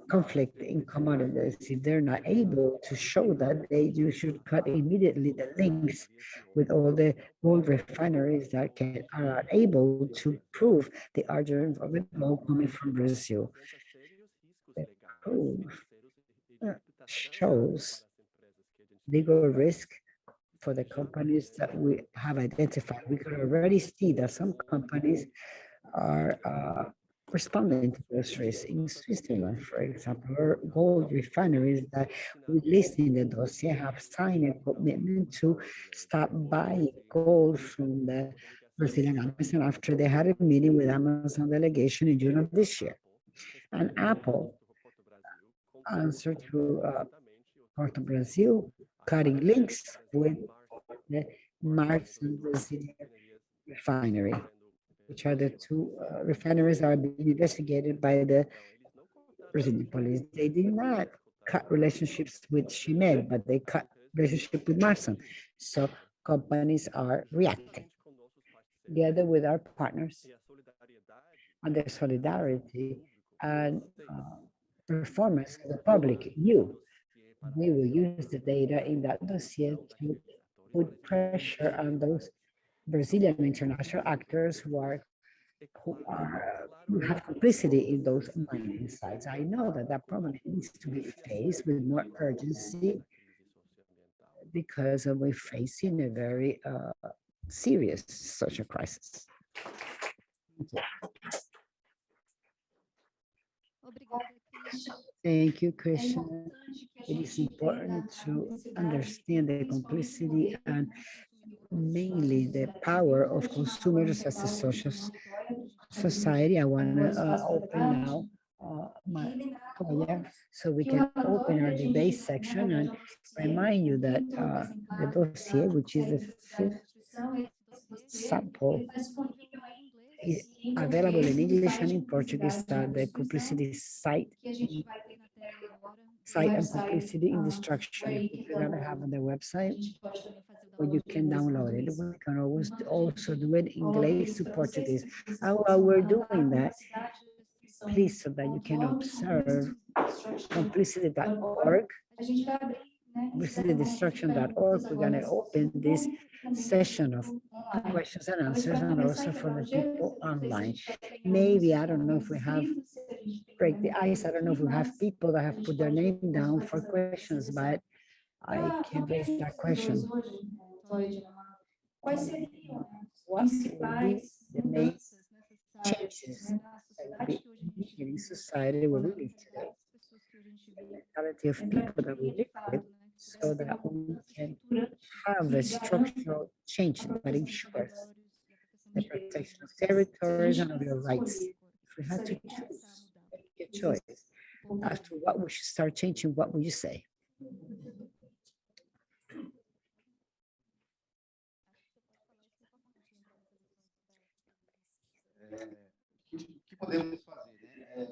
conflict in commodities. If they're not able to show that, you should cut immediately the links with all the gold refineries that are able to prove the origin of the gold coming from Brazil. The proof shows legal risk for the companies that we have identified. We could already see that some companies are responding to those risks. In Switzerland, for example, gold refineries that we list in the dossier have signed a commitment to stop buying gold from the Brazilian Amazon after they had a meeting with Amazon delegation in June of this year. And Apple answered to Porto Brazil, cutting links with the Marx and Brazilian refinery, which are the two refineries that are being investigated by the Brazilian police. They did not cut relationships with Shimed, but they cut relationship with Marsan. So companies are reacting together with our partners and their solidarity and performance of the public. We will use the data in that dossier to put pressure on those Brazilian international actors who have complicity in those mining sites. I know that that problem needs to be faced with more urgency because we're facing a very serious social crisis. Thank you, Christian. It is important to understand the complicity and mainly the power of consumers as a social society. I want to open now so we can open our debate section and remind you that the dossier, which is the fifth sample, is available in English and in Portuguese at the complicity site and complicity in destruction. We're going to have on the website where you can download it. We can always also do it in English to Portuguese. And while we're doing that, please, so that you can observe complicity.org, complicity-destruction.org. We're going to open this session of questions and answers, and also for the people online. Maybe, I don't know if we have, break the ice, I don't know if we have people that have put their name down for questions, but I can raise that question. What will be the main changes that will be in society where we live today? The mentality of people that we live with, so that we can have a structural change that ensures the protection of territories and of your rights. If we had to choose, make a choice as to what we should start changing, what would you say?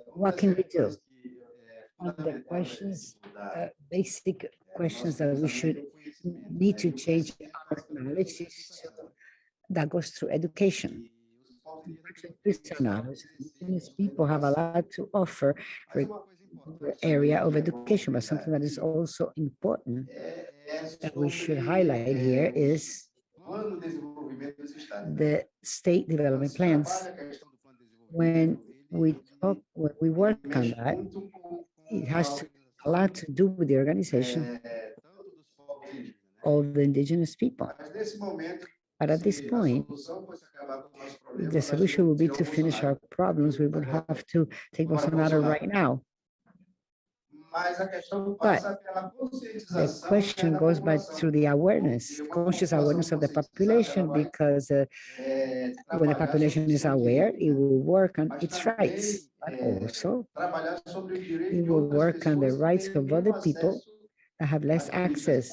What can we do? On the questions, basic questions that we should need to change our knowledge that goes through education. Indigenous people have a lot to offer for the area of education, but something that is also important that we should highlight here is the state development plans. When we work on that, it has a lot to do with the organization of the indigenous people. But at this point, if the solution would be to finish our problems, we would have to take Bolsonaro right now. But the question goes back through the awareness, conscious awareness of the population, because when the population is aware, it will work on its rights, but also it will work on the rights of other people that have less access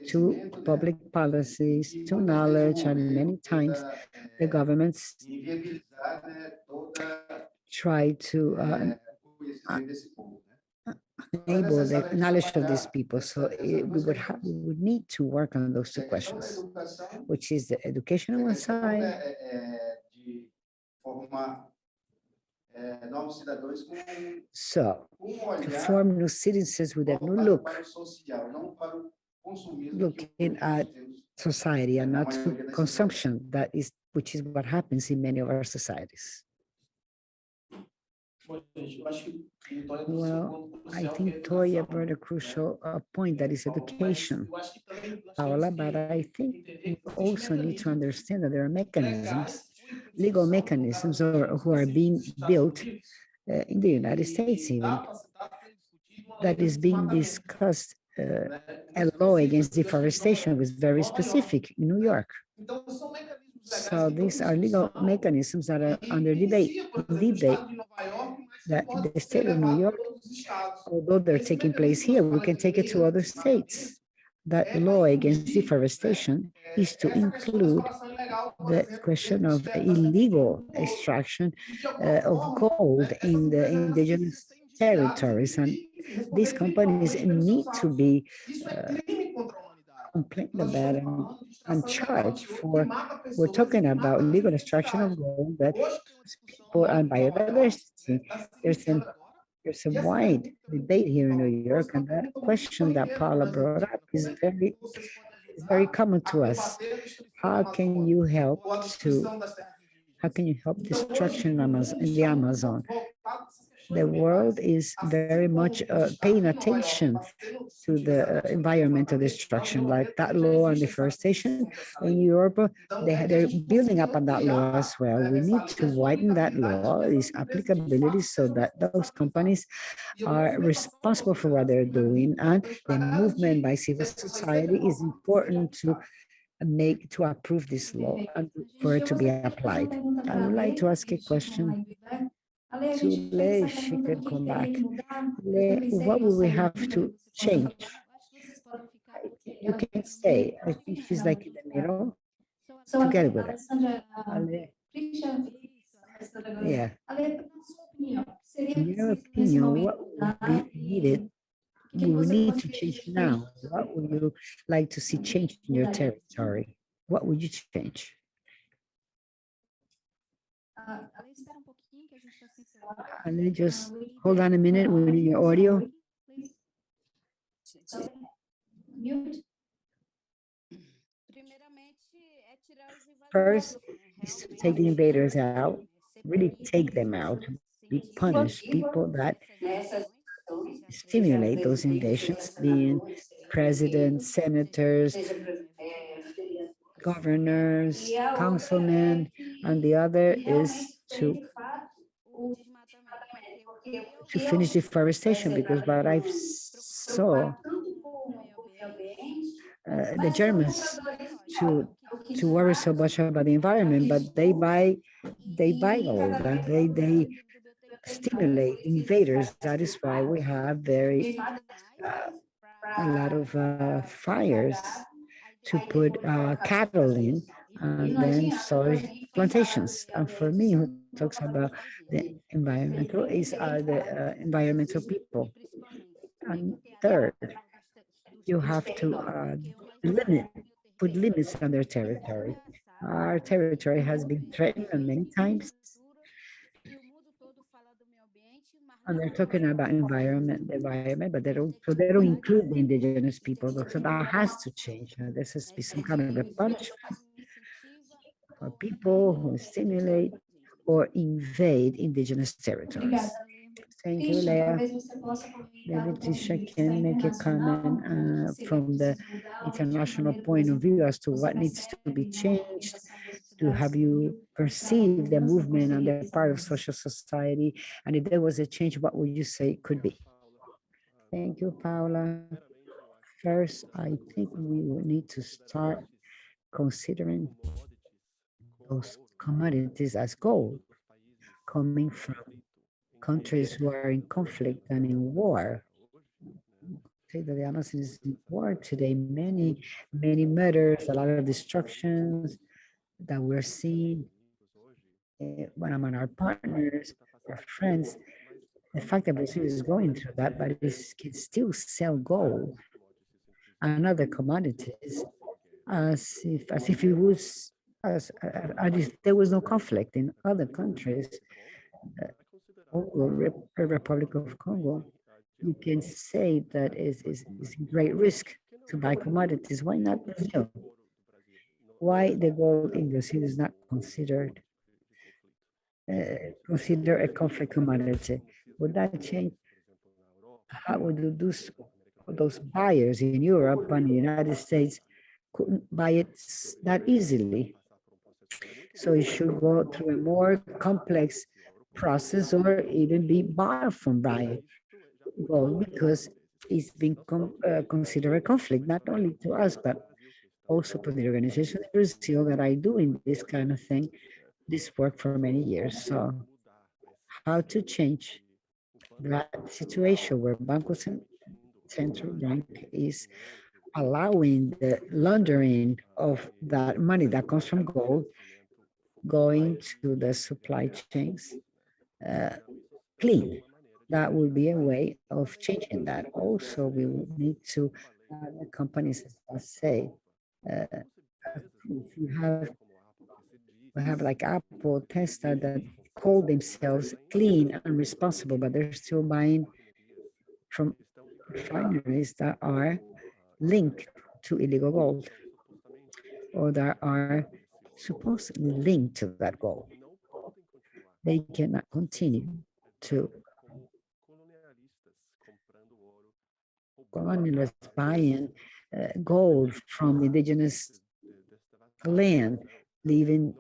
to public policies, to knowledge, and many times the governments try to enable the knowledge of these people. So we would need to work on those two questions, which is the education on one side, so to form new citizens with a new look, looking at society and not to consumption, which is what happens in many of our societies. Well, I think Toya brought a crucial point, that is education, Paula, but I think we also need to understand that there are mechanisms, legal mechanisms, or who are being built in the United States even, that is being discussed. A law against deforestation was very specific in New York. So these are legal mechanisms that are under debate. That the state of New York, although they're taking place here, we can take it to other states. That law against deforestation is to include the question of illegal extraction of gold in the indigenous territories. And these companies need to be complained about and charged for. We're talking about illegal extraction of gold that people and biodiversity. There's a wide debate here in New York, and that question that Paula brought up is very common to us. How can you help destruction in the Amazon? The world is very much paying attention to the environmental destruction, like that law on deforestation in Europe. They're building up on that law as well. We need to widen that law, its applicability, so that those companies are responsible for what they're doing. And the movement by civil society is important to approve this law and for it to be applied. I would like to ask a question to Le. She can come back. Le, what will we have to change? You can say, I think she's like in the middle, together with us. Yeah. In your opinion, what would be needed, we need to change now? What would you like to see change in your territory? What would you change? And then just hold on a minute, we need your audio. First is to take the invaders out, really take them out, be punished, people that stimulate those invasions, being presidents, senators, governors, councilmen, and the other is to finish deforestation, because what I saw, the Germans to worry so much about the environment, but they buy gold and they stimulate invaders. That is why we have a lot of fires to put cattle in, and then soy plantations. And for me, who talks about the environmental are the environmental people. And third, you have to put limits on their territory. Our territory has been threatened many times. And they're talking about environment, but they don't include the indigenous people. So that has to change. There has to be some kind of a punishment for people who stimulate or invade indigenous territories. Thank you, Leah. Maybe Tisha can make a comment from the international point of view as to what needs to be changed. Have you perceived the movement on the part of social society? And if there was a change, what would you say it could be? Thank you, Paula. First, I think we will need to start considering those commodities as gold coming from countries who are in conflict and in war. Say that the Amazon is in war today. Many murders, a lot of destructions that we're seeing when among our partners, our friends. The fact that Brazil is going through that, but it can still sell gold and other commodities as if it was as if there was no conflict in other countries. The Republic of Congo, you can say that is great risk to buy commodities. Why not Brazil? Why the gold in Brazil is not considered consider a conflict commodity. Would that change? How would those buyers in Europe and the United States couldn't buy it that easily? So it should go through a more complex process or even be barred from buying gold because it's been considered a conflict, not only to us, but also to the organization in Brazil that I do in this kind of thing, this work for many years. So how to change that situation where Banco Central Bank is allowing the laundering of that money that comes from gold going to the supply chains clean. That would be a way of changing that. Also, we would need to, the companies, as I say, if you have like Apple, Tesla that call themselves clean and responsible, but they're still buying from refineries that are linked to illegal gold or that are supposedly linked to that gold. They cannot continue to colonialists buying gold from indigenous land, leaving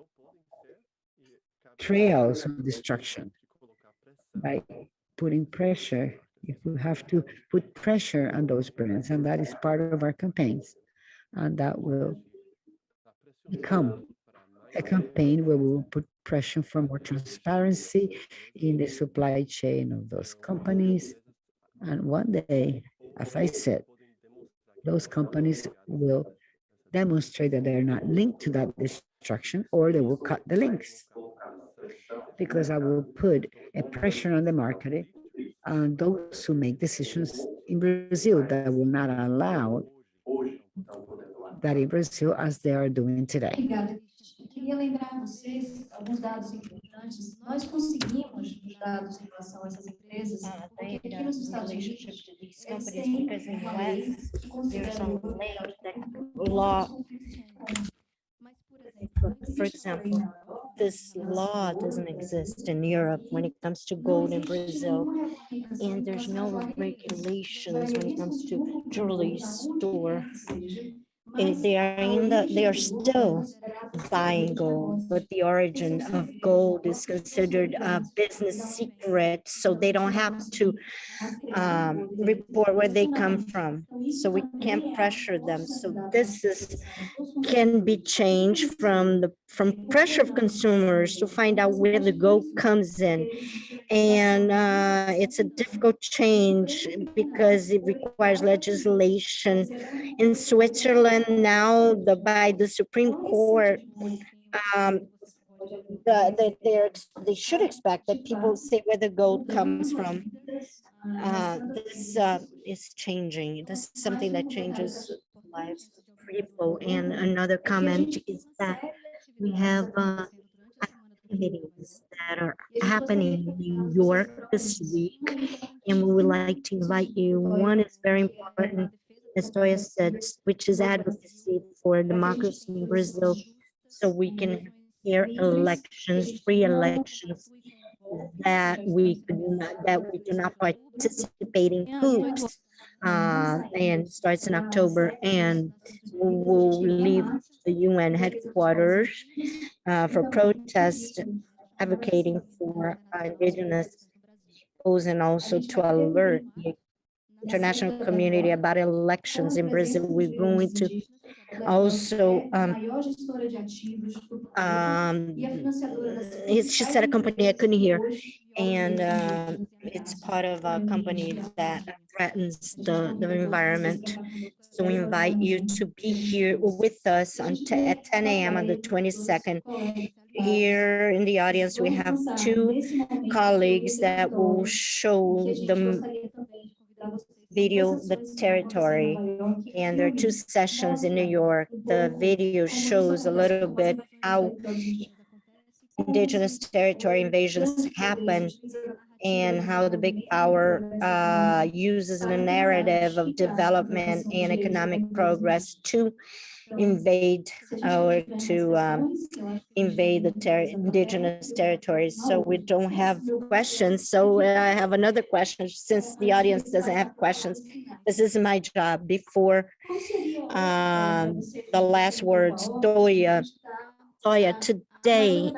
trails of destruction by putting pressure. If we have to put pressure on those brands, and that is part of our campaigns, and that will become a campaign where we will put pressure for more transparency in the supply chain of those companies. And one day, as I said, those companies will demonstrate that they're not linked to that destruction, or they will cut the links. Because I will put a pressure on the market and those who make decisions in Brazil that will not allow that in Brazil as they are doing today. Queria lembrar vocês alguns dados importantes. Nós conseguimos os dados em relação a essas empresas, porque aqui nos Estados Unidos eles têm uma lei que considera o Law. For example, this law doesn't exist in Europe when it comes to gold in Brazil, and there's no regulations when it comes to jewelry store. They are still buying gold, but the origin of gold is considered a business secret, so they don't have to report where they come from. So we can't pressure them. So can be changed from pressure of consumers to find out where the gold comes in. And it's a difficult change because it requires legislation. In Switzerland now, by the Supreme Court, they should expect that people say where the gold comes from. This is changing. This is something that changes lives of people. And another comment is that we have activities that are happening in New York this week, and we would like to invite you. One is very important, as Toya said, which is advocacy for democracy in Brazil, so we can hear elections, free elections, that we do not participate in hoops, and starts in October, and we will leave the UN headquarters for protest, advocating for indigenous peoples, and also to alert the international community about elections in Brazil. We're going to also she said a company I couldn't hear, and it's part of a company that threatens the environment. So we invite you to be here with us at 10 a.m. on the 22nd. Here in the audience, we have two colleagues that will show the video, the territory, and there are two sessions in New York. The video shows a little bit how indigenous territory invasions happen and how the big power uses the narrative of development and economic progress to invade or to invade the indigenous territories. So we don't have questions. So I have another question, since the audience doesn't have questions. This is my job before the last words, Toya. Toya, today,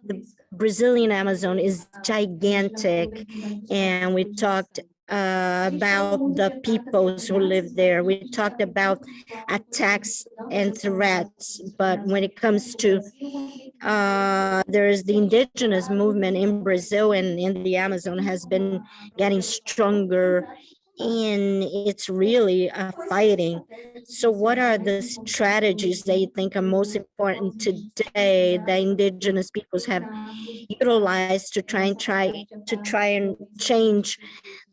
the Brazilian Amazon is gigantic, and we talked about the peoples who live there. We talked about attacks and threats, but when it comes to there's the indigenous movement in Brazil and in the Amazon has been getting stronger, and it's really fighting. So what are the strategies that you think are most important today that indigenous peoples have utilized to try and change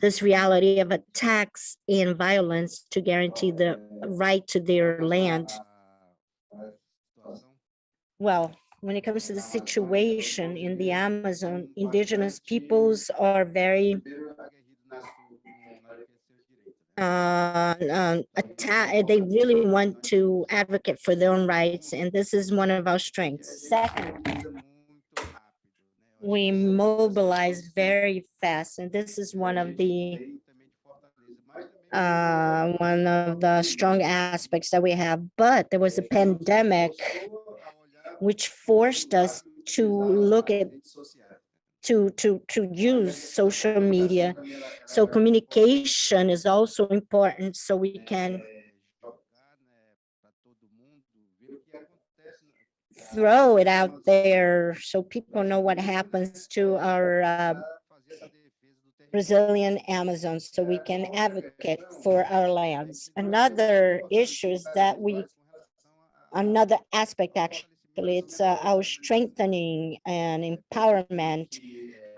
this reality of attacks and violence to guarantee the right to their land? Well, when it comes to the situation in the Amazon, indigenous peoples are very they really want to advocate for their own rights, and this is one of our strengths. Second, we mobilize very fast, and this is one of the strong aspects that we have. But there was a pandemic which forced us to look at to use social media. So communication is also important, so we can throw it out there so people know what happens to our Brazilian Amazons, so we can advocate for our lands. Another issue is that another aspect actually, it's our strengthening and empowerment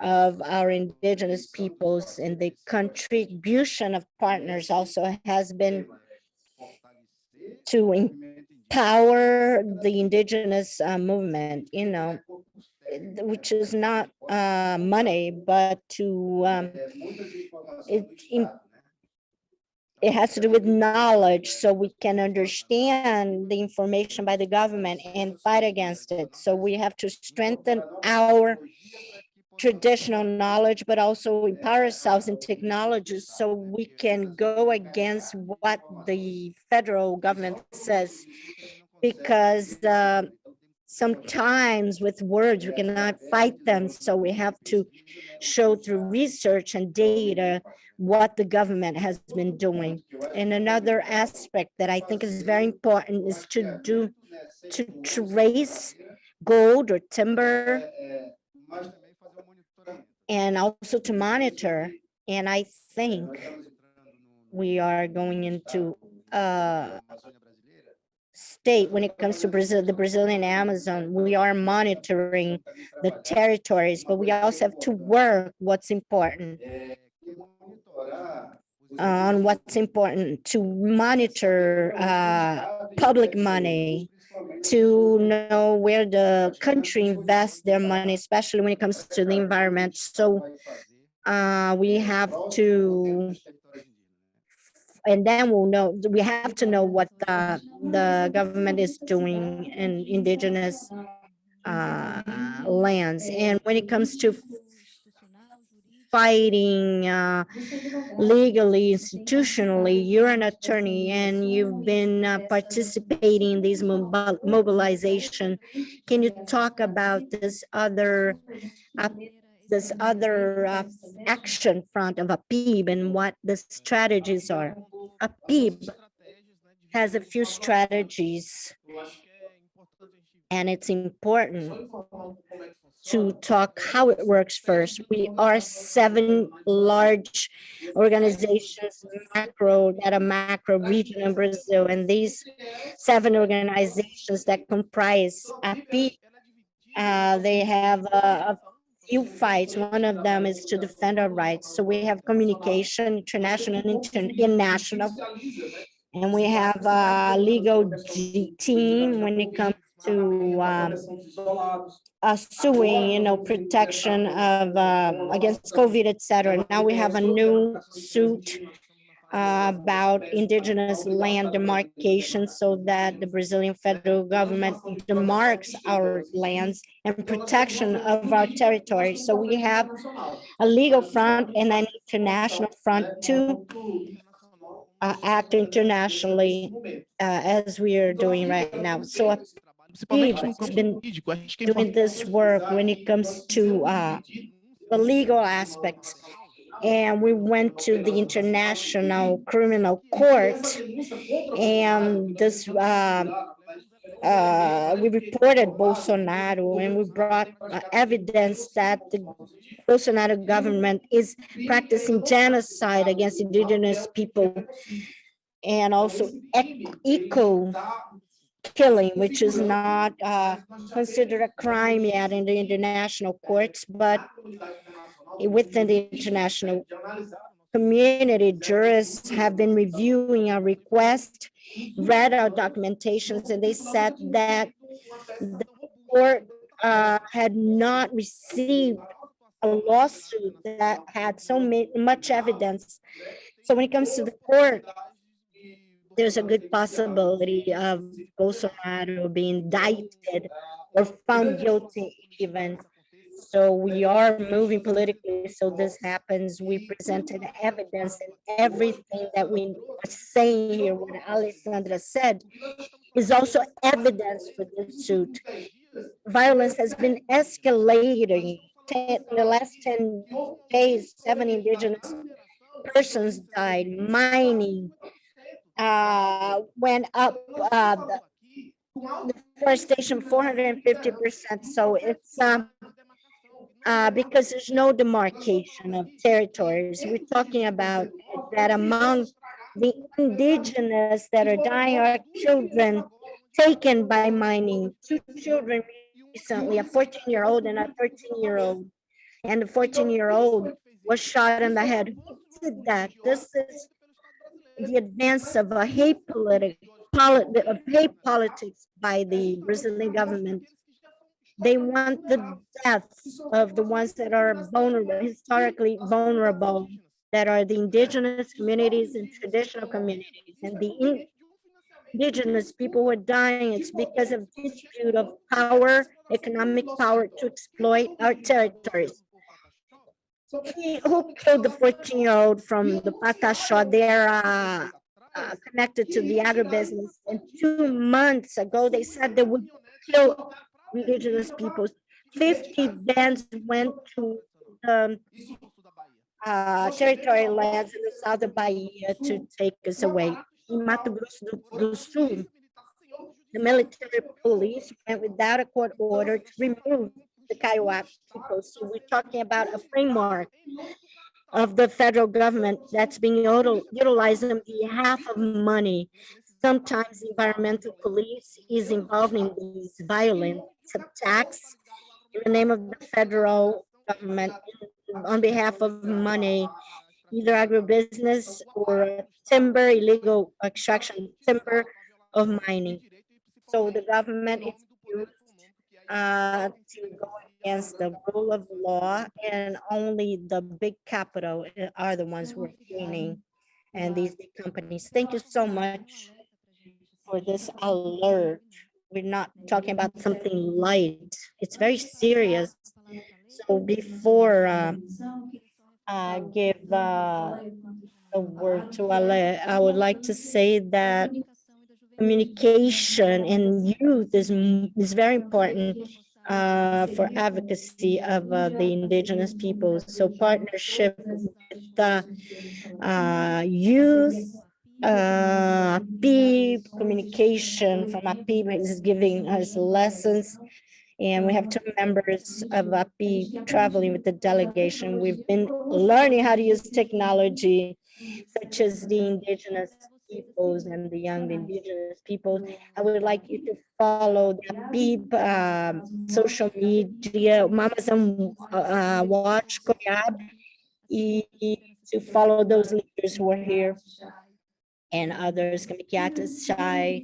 of our indigenous peoples, and the contribution of partners also has been to empower the indigenous movement, which is not money, but it has to do with knowledge, so we can understand the information by the government and fight against it. So we have to strengthen our traditional knowledge, but also empower ourselves in technologies so we can go against what the federal government says. Because sometimes with words we cannot fight them, so we have to show through research and data what the government has been doing. And another aspect that I think is very important is to trace gold or timber, and also to monitor. And I think we are going into state when it comes to Brazil, the Brazilian Amazon. We are monitoring the territories, but we also have to work what's important on what's important to monitor public money, to know where the country invests their money, especially when it comes to the environment. So we have to, and then we'll know, we have to know what the government is doing in indigenous lands. And when it comes to fighting legally, institutionally, you're an attorney and you've been participating in these mobilization. Can you talk about this other action front of APIB and what the strategies are? APIB has a few strategies, and it's important to talk how it works first. We are 7 large organizations, that are macro region in Brazil, and these 7 organizations that comprise APIB, they have a few fights. One of them is to defend our rights. So we have communication, international and national, and we have a legal team when it comes to suing, protection of against COVID, etc. Now we have a new suit about indigenous land demarcation so that the Brazilian federal government demarks our lands and protection of our territory. So we have a legal front and an international front to act internationally as we are doing right now. So APIB has been doing this work when it comes to the legal aspects. And we went to the International Criminal Court, and this we reported Bolsonaro, and we brought evidence that the Bolsonaro government is practicing genocide against indigenous people, and also eco killing, which is not considered a crime yet in the international courts, but within the international community, jurists have been reviewing our request, read our documentations, and they said that the court had not received a lawsuit that had so much evidence. So when it comes to the court, there's a good possibility of Bolsonaro being indicted or found guilty even. So we are moving politically so this happens. We presented evidence, and everything that we are saying here, what Alessandra said, is also evidence for this suit. Violence has been escalating. In the last 10 days, 7 indigenous persons died. Mining went up, the deforestation 450%. So it's because there's no demarcation of territories. We're talking about that among the indigenous that are dying are children taken by mining. 2 children recently, a 14-year-old and a 13-year-old. And the 14-year-old was shot in the head. Who did that? This is the advance of a hate politics by the Brazilian government. They want the deaths of the ones that are vulnerable, historically vulnerable, that are the indigenous communities and traditional communities. And the indigenous people who are dying, it's because of dispute of power, economic power to exploit our territories. Who killed the 14-year-old from the Pataxó? They're connected to the agribusiness. And 2 months ago, they said they would kill indigenous peoples. 50 vans went to territorial lands in the south of Bahia to take us away. In Mato Grosso do Sul, the military police went without a court order to remove the Kaiowá people. So we're talking about a framework of the federal government that's being utilized on behalf of money. Sometimes the environmental police is involved in these violent attacks in the name of the federal government on behalf of money, either agribusiness or timber, illegal extraction timber of mining. So the government is used to go against the rule of law, and only the big capital are the ones who are gaining, and these big companies. Thank you so much for this alert. We're not talking about something light. It's very serious. So before I give the word to Ale, I would like to say that communication and youth is very important for advocacy of the indigenous people. So partnership with the youth, APIB, communication from APIB is giving us lessons. And we have 2 members of APIB traveling with the delegation. We've been learning how to use technology, such as the indigenous peoples and the young indigenous peoples. I would like you to follow the APIB social media, Mamazão Watch, Coiab, to follow those leaders who are here, and others, Kamikiatas, Shai.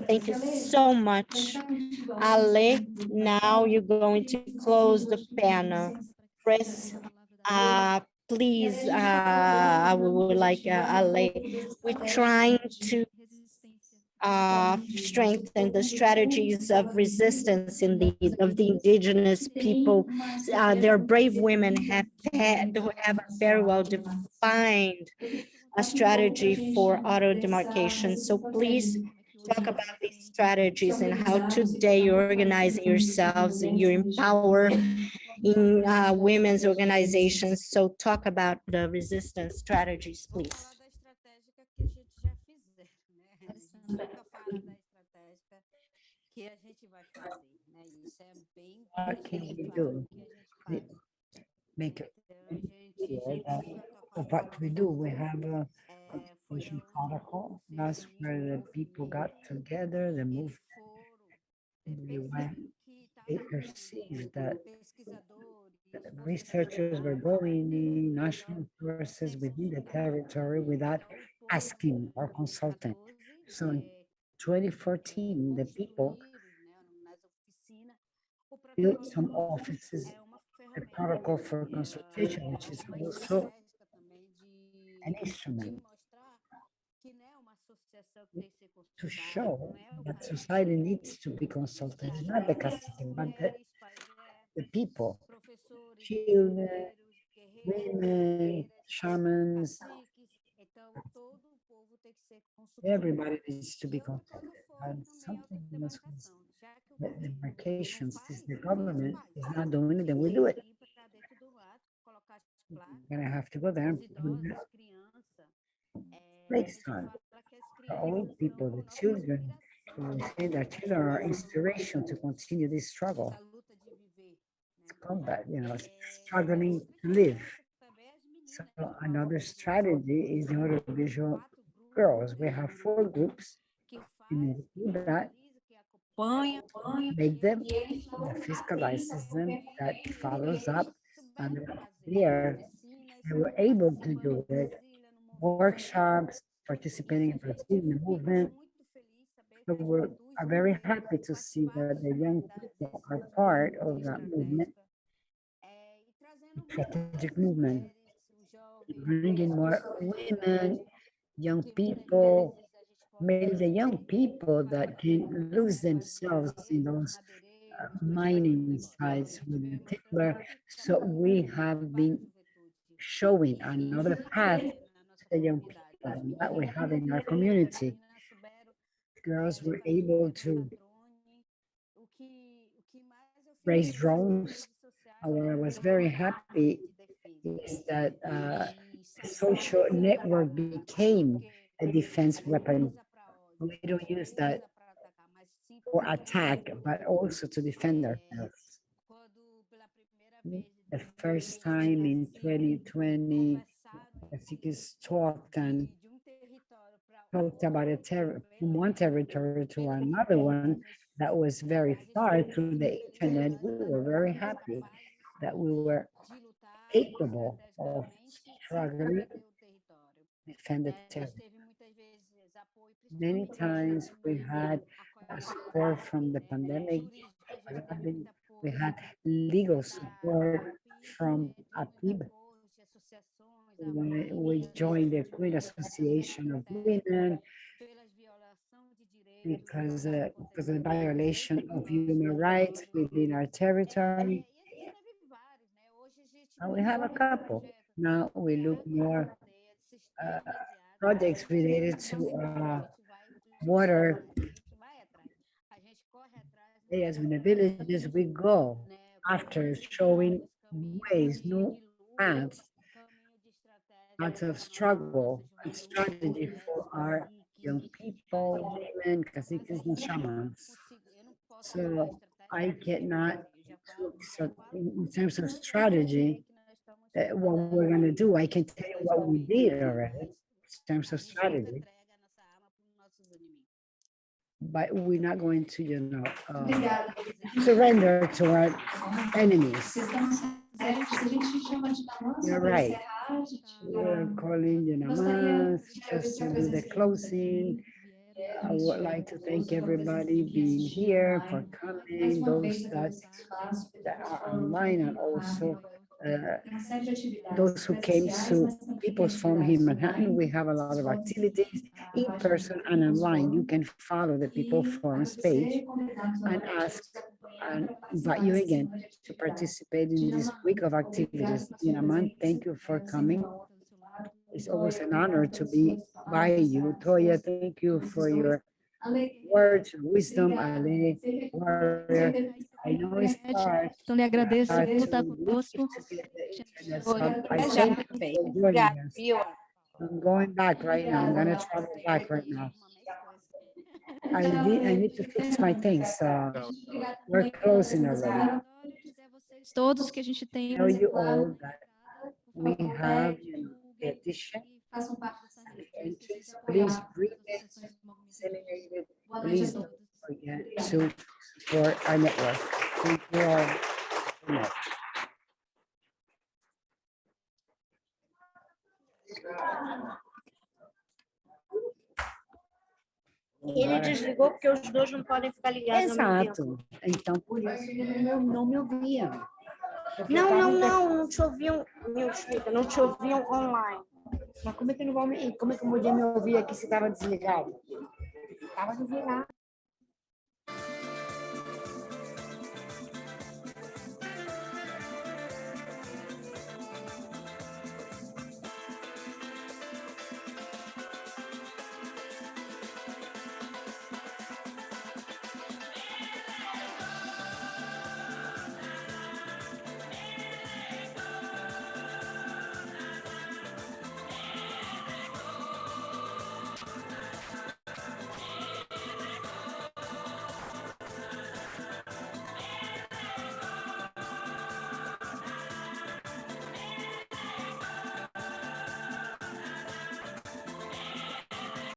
Thank you so much. Ale, now you're going to close the panel. Press please, I would like, we're trying to strengthen the strategies of resistance of the indigenous people. Their brave women have a very well defined a strategy for auto demarcation. So please talk about these strategies and how today you're organizing yourselves, you empower in women's organizations. So talk about the resistance strategies, please. What can we do? Make it clear that what we do, we have a consultation protocol. That's where the people got together, the movement, they perceived that researchers were going in national forces within the territory without asking or consulting. So in 2014, the people built some offices, a protocol for consultation, which is also an instrument to show that society needs to be consulted, not the cacique, but the people, children, women, shamans, everybody needs to be consulted. And something else was the demarcations, this the government is not doing it, then we do it. We're gonna have to go there. Takes time. The old people, the children, we say that children are inspiration to continue this struggle. It's combat, struggling to live. So another strategy is the audiovisual girls. We have 4 groups in that make them, that fiscalizes them, that follows up, and there they were able to do it. Workshops, participating in the movement. So we are very happy to see that the young people are part of that movement, strategic movement, bringing more women, young people, maybe the young people that can lose themselves in those mining sites with the timber. So we have been showing another path to the young people that we have in our community. Girls were able to raise drones. What I was very happy is that social network became a defense weapon. We don't use that for attack, but also to defend ourselves. The first time in 2020, I think it's talked about from one territory to another one that was very far through the internet. We were very happy that we were capable of struggling to defend the territory. Many times we had support from the pandemic. We had legal support from APIB. We joined the Queen Association of Women because of the violation of human rights within our territory. And we have a couple. Now we look more projects related to water. As in the villages, we go after showing ways, new paths of struggle and strategy for our young people, women, caciques, and shamans. So I cannot, in terms of strategy, what we're going to do. I can tell you what we did already in terms of strategy. But we're not going to, surrender to our enemies. You're right. We're calling Dinamam just to do the closing. I would like to thank everybody being here for coming, those that are online, and also those who came to People's Forum here in Manhattan, we have a lot of activities in person and online. You can follow the People Forums page and ask and invite you again to participate in this week of activities. Dinamam, thank you for coming. It's always an honor to be by you. Toya, thank you for your words, wisdom, Ale, warrior. I know it's hard. Então, lhe agradeço hard por estar to conosco. internet, so I thank you for joining us. I'm going back right now. I'm gonna travel back right now. I need to fix my things. We're closing already. Todos que a gente tem. Tell you all that we have, the addition, entries. Please read it, disseminate it. Please don't forget to support our network. Thank you all so much. Ele desligou porque os dois não podem ficar ligados ao mesmo tempo. Exato. Então, por isso ele não me ouvia. Não te ouviam, não te ouviam online. Mas como é que não vão como é que eu podia me ouvir aqui se estava desligado? Estava desligado.